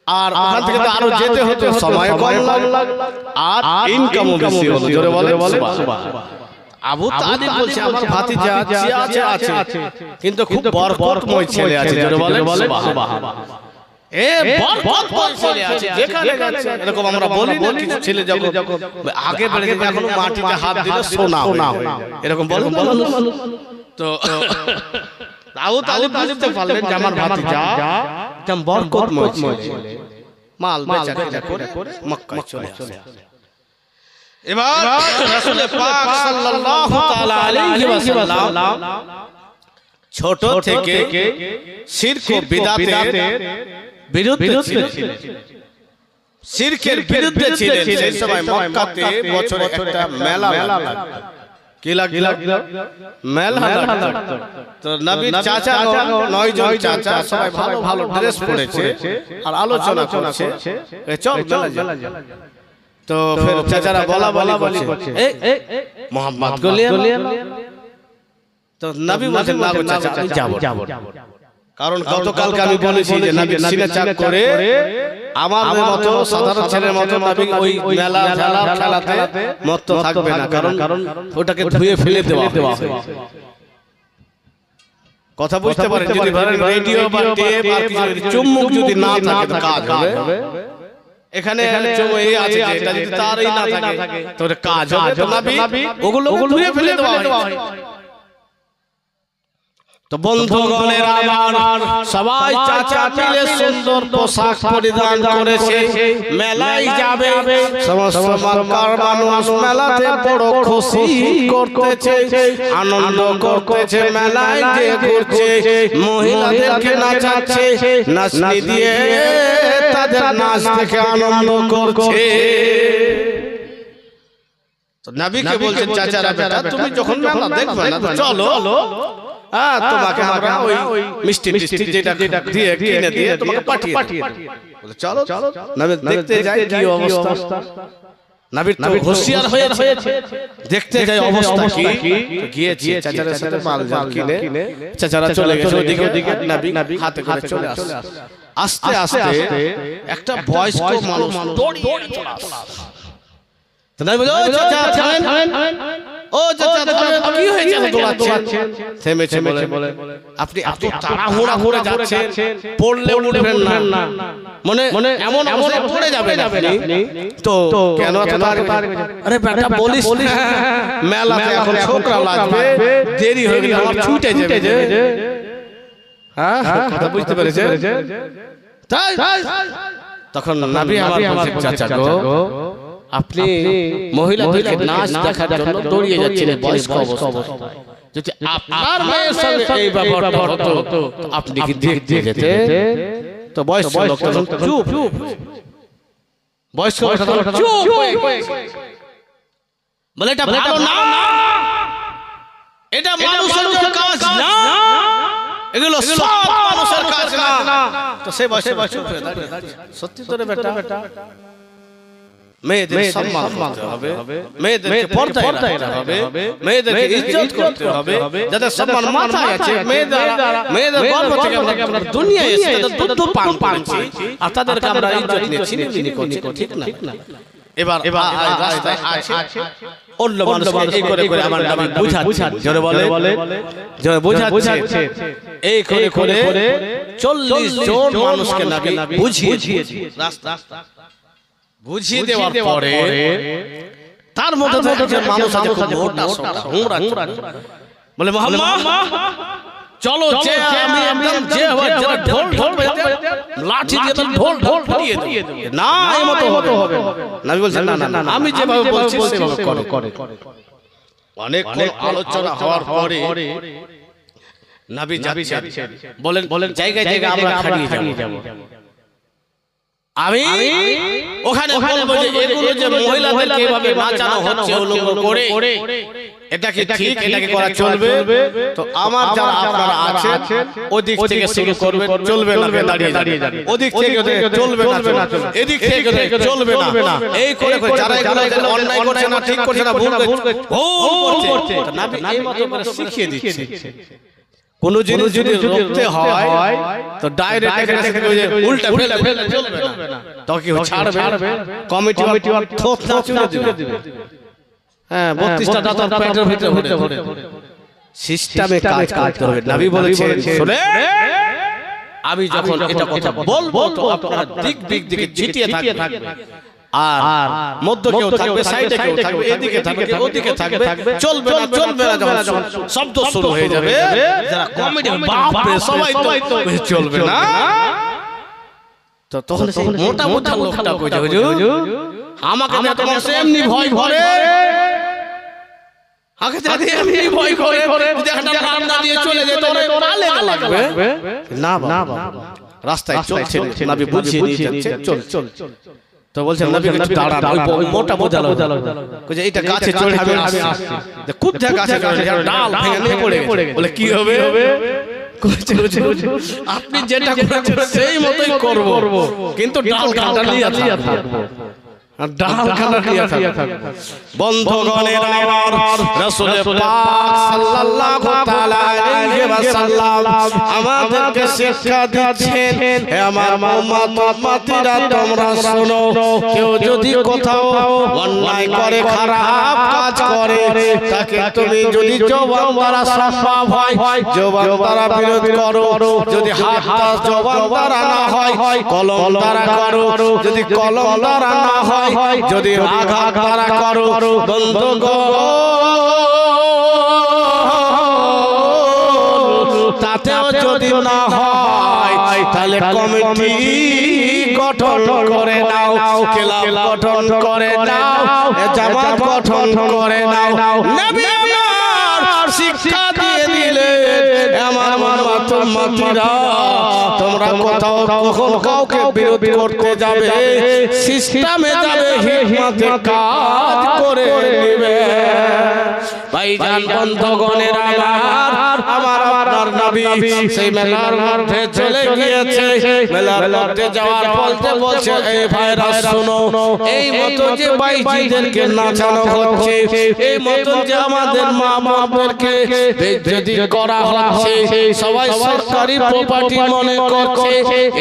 আর ওখান থেকে তো আরো যেতে হতো, সময় কম লাগলো আর ইনকামও বেশি হলো। জোরে বলে সুবহানাল্লাহ। আবু তালিব বলছে আমার ভাতিজা আছে কিন্তু খুব বরকতময় ছেলে আছে। জোরে বলে সুবহানাল্লাহ। এ বরকতময় ছেলে আছে, যেখানে যাচ্ছে এরকম আমরা বলি না, কিছু ছেলে যখন আগে বেড়ে যায় এখনো মাটিতে হাত দিলে সোনা হয়, এরকম বলেন। তো আবু তালিব বুঝতে পারলেন যে আমার ভাতিজা একদম বরকতময় ছেলে, মাল বেচাকেনা করে মক্কায় চলে আসে। এবার রাসূল পাক সাল্লাল্লাহু তাআলা আলাইহি ওয়াসাল্লাম ছোট থেকে শিরক ও বিদআতের বিরুদ্ধে ছিলেন, শিরকের বিরুদ্ধে ছিলেন। সেই সময় মক্কাতে বছরে একটা মেলা কি লাগতো? মেলা লাগতো। তো নবীর চাচা 9 জন চাচা সবাই ভালো ভালো ড্রেস পরেছে আর আলোচনা করছে চল মেলা যা। তো फिर চাচারা বলা করছে মোহাম্মদ গলিয়া। তো নবী বলেন না গো চাচা আমি যাব, কারণ গতকালকে আমি বলেছি যে নবী সিনা চাক করে আমার মতো সাধারণ ছেলের মতো নবী ওই মেলা খেলাতে মত্ত থাকবে না, কারণ ওটাকে ধুয়ে ফেলে দেওয়া হয়। কথা বুঝতে পারেন? যদি ধরেন রেডিও বা টেপ আর কিছু চুম্বক যদি না থাকে তো কাজ হবে। এখানে এই আছে যে এটা যদি তারই না থাকে তো কাজ হবে তো নবী ওগুলো ধুয়ে ফেলে দেওয়া হয়। তো বন্ধুগণের আমার, সবাই চাচা মিলে সুন্দর পোশাক পরিধান করেছে, মেলায় যাবে। সমস্ত মক্কার মানুষ মেলাতে বড় খুশি করতেছে, আনন্দ করতেছে, মেলায় যে ঘুরছে, মহিলাদেরকে নাচাচ্ছে, নাচনি দিয়ে তাদের নাচ দেখে আনন্দ করছে। তো নবীকে বলছেন চাচারা বেটা তুমি যখন মেলা দেখবে না তো চলো, তোমাকে আমরা ওই মিষ্টি যেটা দিয়ে কিনে দিয়ে তোমাকে পাঠিয়ে বলে চলো নবী দেখতে যাই কি অবস্থা। নবী তো হুঁশিয়ার হয়েছে, দেখতে যাই অবস্থা কি। গিয়েছে চাচার সাথে মাল জাল কিনে চাচারা চলে গেছে ওদিকে, নবী হাতে করে চলে আসে। আস্তে আস্তে একটা বয়স্ক মানুষ দৌড়িয়ে চলে আসে। নবী বলে, ও চাচা থামেন, ও চাচা থামেন, কি হয়েছে দৌড়াচ্ছেন? থেমেছে বলে, আপনি এত তাড়াহুড়া করে যাচ্ছেন, পড়লে উঠবেন না, মানে এমন অবস্থায় পড়ে যাবেন আপনি, তো কেন এত তাড়াহুড়া? আরে বেটা বলিস মেলাতে এখন ছোকরা লাগবে, দেরি হয়ে গেলে আমার ছুটে যাবে। হ্যাঁ কথা বুঝতে পেরেছে? তাই তখন নবী আমার বলছে, চাচা গো, আপনি মহিলাদেরকে নাচ দেখার জন্য দৌড়িয়ে যাচ্ছেন বয়স্ক অবস্থায়, যদি আপনার মেয়ের সঙ্গে এই ব্যাপারটা হতো আপনি কি দেখতে যেতে? তো বয়স্ক লোক চুপ, বয়স্ক চুপ বলে, এটা ভালো না, এটা মানুষের কাজ না, এগুলো সব মানুষের কাজ না। তো সে বয়সে সত্যি তো রে বেটা, মেয়েদের সম্মান করতে হবে, মেয়েদেরকে পর্দায় রাখতে হবে, মেয়েদেরকে ইজ্জত করতে হবে, যাদের সম্মান মাথায় আছে, মেয়েদের গর্ভ থেকে আমরা দুনিয়ায় এসে তাদের দুধ পান পাচ্ছি, আর তাদেরকে আমরা ইজ্জত নিয়ে চিনি করছি, ঠিক না? এবার রাস্তায় আছে অন্য মানুষকে এই করে আমার নবী বুঝাচ্ছে, জোরে বলে, জোরে বুঝাচ্ছে, এই করে 40 জন মানুষকে নবী বুঝিয়ে রাস্তা বুঝিয়ে দেওয়ার পরে তার মধ্যে একজন মানুষ আছে খুব মোটা সোটা হুমরা, বলে মুহাম্মদ চলো, যে আমি একদম যে হয় যারা ঢোল লাঠি দিয়ে ঢোল ফুটিয়ে দিয়ে না, এই মতো হবে। নবী বলছেন, না আমি যেভাবে বলছি সেভাবে করে। অনেক আলোচনা হওয়ার পরে নবী যাচ্ছেন, বলেন জায়গায় আমরা খাড়িয়ে যাব। আমি ওখানে বলবো যে এগুলো যে মহিলাদেরকে এভাবে নাচানো হচ্ছে ওগুলো করে, এটা কি ঠিক? এটাকে করা চলবে? তো আমার যারা আপনারা আছেন ওদিক থেকে শুরু করবেন, চলবে না দাঁড়িয়ে যাবে, ওদিক থেকে চলবে না, এদিক থেকে চলবে না, এই করে যারা এগুলো অন্যায় করছে না, ঠিক করছে না, ভুল করছে, নবী এই মতো করে শিখিয়ে দিচ্ছে। কোন জিনিস যদি রুখতে হয় তো ডাইরেক্ট এখানে উল্টা ফেলে চলবে না, তো কি ছাড়বে? কমিটি থোপ না চুরে দিবে। হ্যাঁ, 32টা দাঁত পেটের ভিতরে ভরে সিস্টেমে কাজ করতে হবে। নবী বলেছেন, শুনে আমি যখন এটা কথা বলবো তো আপনারা দিক দিকে ছিটিয়ে থাকবে, আর মধ্য কেউ থাকবে, সাইডে কেউ থাকবে, এদিকে থাকবে, ওদিকে থাকবে, চলবে না। যখন শব্দ শুরু হয়ে যাবে, যারা কমেডি বাপ রে সবাই তো চলবে না, তো তখন সেই মোটা লোকটা কইছে, হুজুর আমাকে না তোমার এমনি ভয় করে, আগে থেকে এমনি ভয় করে, যদি একটা রান্না দিয়ে চলে যেত ওরা লাগবে না বাবা। রাস্তায় চলছে, নবী বুঝিয়ে দিয়ে যাচ্ছে, চল। তো বলছেন নবী দাঁড়ান, ওই মোটা বোঝালো কইছে এইটা গাছে চড়ে আমি আসছি, যে কোথা গাছে চড়ে ডাল ভেঙে নিয়ে পড়ে গেছে, বলে কি হবে? কইছে আপনি যেটা করেছেন সেই মতই করব, কিন্তু ডাল কাটা নিয়ে থাকবো, ডাল কাটা নিয়ে থাকবো। বন্ধুগণের আমার রাসূল পাক সাল্লাল্লাহু তাআলা আলাইহি ওয়াসাল্লাম আমাদেরকে শিক্ষা দিচ্ছেন, হে আমার উম্মতিরা তোমরা শোনো, কেউ যদি কোথাও অন্যায় করে, খারাপ কাজ করে, তাকে তুমি যদি জবান দ্বারা সম্ভব হয় জবান দ্বারা বিরোধ করো, যদি হাত জবান দ্বারা না হয় কলম দ্বারা করো, যদি কলম দ্বারা না হয় যদি আঘাত দ্বারা করো। তাতেও যদি না হয় তাহলে কমিটি গঠন করে নাও, ক্লাব গঠন করে নাও, জামাত গঠন করে নাও। নবী আমার শিক্ষা দিয়ে দিলেন, আমার উম্মতিরা তোমরা কোথাও কখন কাউকে বিরোধ করতে যাবে, সিস্টেমে যাবে, হিকমতে কাজ করে নেবে। ভাইজান বন্ধুগণের আমার আপনার নবী সেই মেলার মধ্যে চলে গিয়েছে মেলার মধ্যে যাওয়ার বলতে বলছে এই ভাইরা শুনো এই মত যে বাইজিদেরকে নাচানো হচ্ছে এই মত যে আমাদের মা বাবাদেরকে বেইজ্জতি করা হচ্ছে সবাই সরকারি প্রপার্টি মনে করছে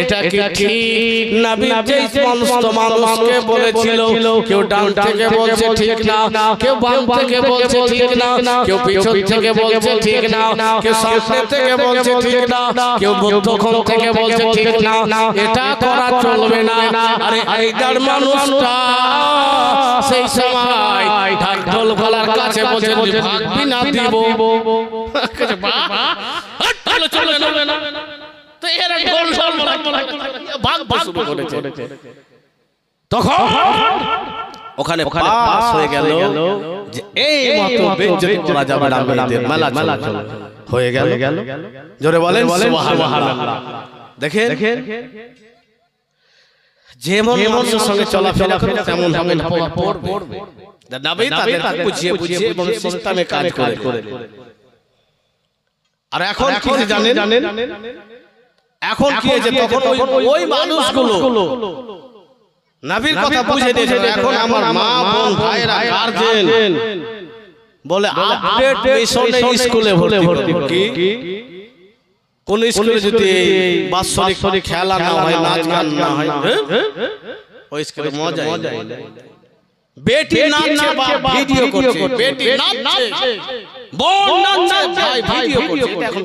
এটা কি ঠিক নবী যেই সমস্ত মানুষকে বলেছিল কেউ ডান থেকে বলছে ঠিক না কেউ বাম থেকে বলছে ঠিক না কেউ পিছন থেকে বলছে ঠিক না কেউ সামনে থেকে বলছে ঠিক না কেউ মধ্যখান থেকে বলছে ঠিক না এটা করা চলবে না আরে এইদার মানুষটা সেই সময় ঢাক ঢোল গলার কাছে বলছে ভাগবি না দিব চলো চলো না তো এরা ঢোল ঢোল ভাগ ভাগ করেছে তখন ওখানে পাস হয়ে গেল যে এই মত বেইজ্জতি করা যাবে না মেলা হয়ে গেল জোরে বলেন সুবহানাল্লাহ দেখেন যেমন মানুষের সঙ্গে চলাফেরা করে তেমন হবে না পড়বে নবী তাদেরকে বুঝিয়ে এবং সিস্টেমে কাজ করে আর এখন কি জানেন এখন কি যে তখন ওই মানুষগুলো নবীর কথা বুঝে দিয়েছে এখন আমার মা বোন ভাইরা গার্জিয়ান বলে আপডেট মিশনে স্কুলে ভর্তি কি কোন স্কুলে যদি বাৎসরিক খেলা না হয় নাচ গান না হয় ওই স্কুলে মজা বেটি নাচছে বা ভিডিও করছে বেটি নাচছে বোন নাচছে ভাই ভিডিও করছে এখন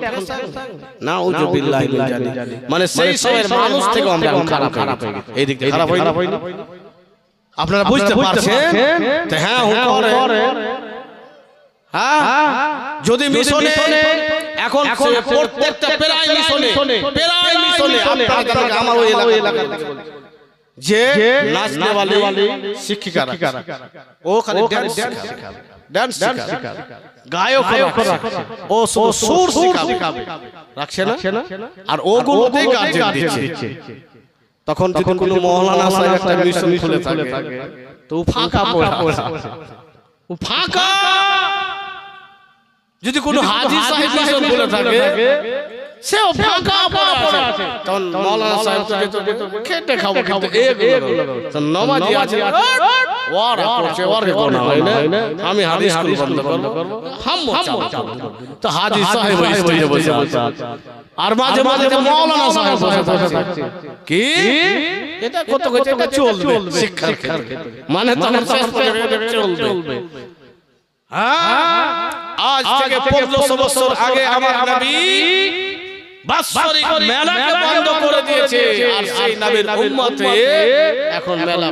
নাউযুবিল্লাহি মিন জালিক মানে সেই সময়ের মানুষ থেকে আমরা খারাপ হয়ে গেছি এই দিক থেকে খারাপ হয়নি আপনারা বুঝতে পারছেন তো হ্যাঁ করে হ্যাঁ যদি মিশনে এখন প্রত্যেকটা প্রায় মিশনে আপনাদের আমার ওই এলাকা যে নাচনে वाली শিক্ষিকারা ও খালি ডান্স শেখাবে গায়ক রাখছে ও সুর শেখাবে রাখছে না আর ওগুলোতেই গার্জিয়ান দিচ্ছে তখন যদি কোনো মাওলানা সাহেব একটা মিশন খুলে থাকে তো ফাঁকা পড়া ও ফাঁকা যদি কোনো হাজী সাহেব মিশন খুলে থাকে সেও ফাঁকা পড়া আছে তখন মাওলানা সাহেব তো খেতে খাবো কিন্তু এগুলো তো নামাজি আছে ওয়ার করছে ওয়ার কোনা হয় না আমি হাদিস বন্ধ করব হাম তো হাজী সাহেব বসে আর মাঝে মাঝে মাওলানা সাহেব বসে থাকছে কি এটা কত কত এটা চলবে শিক্ষার ক্ষেত্রে মানে তখন চলবে আজ থেকে 1500 বছর আগে আমার নবী বাৎসরিক মেলাকে বন্ধ করে দিয়েছে আর সেই নবীর উম্মতে এখন মেলা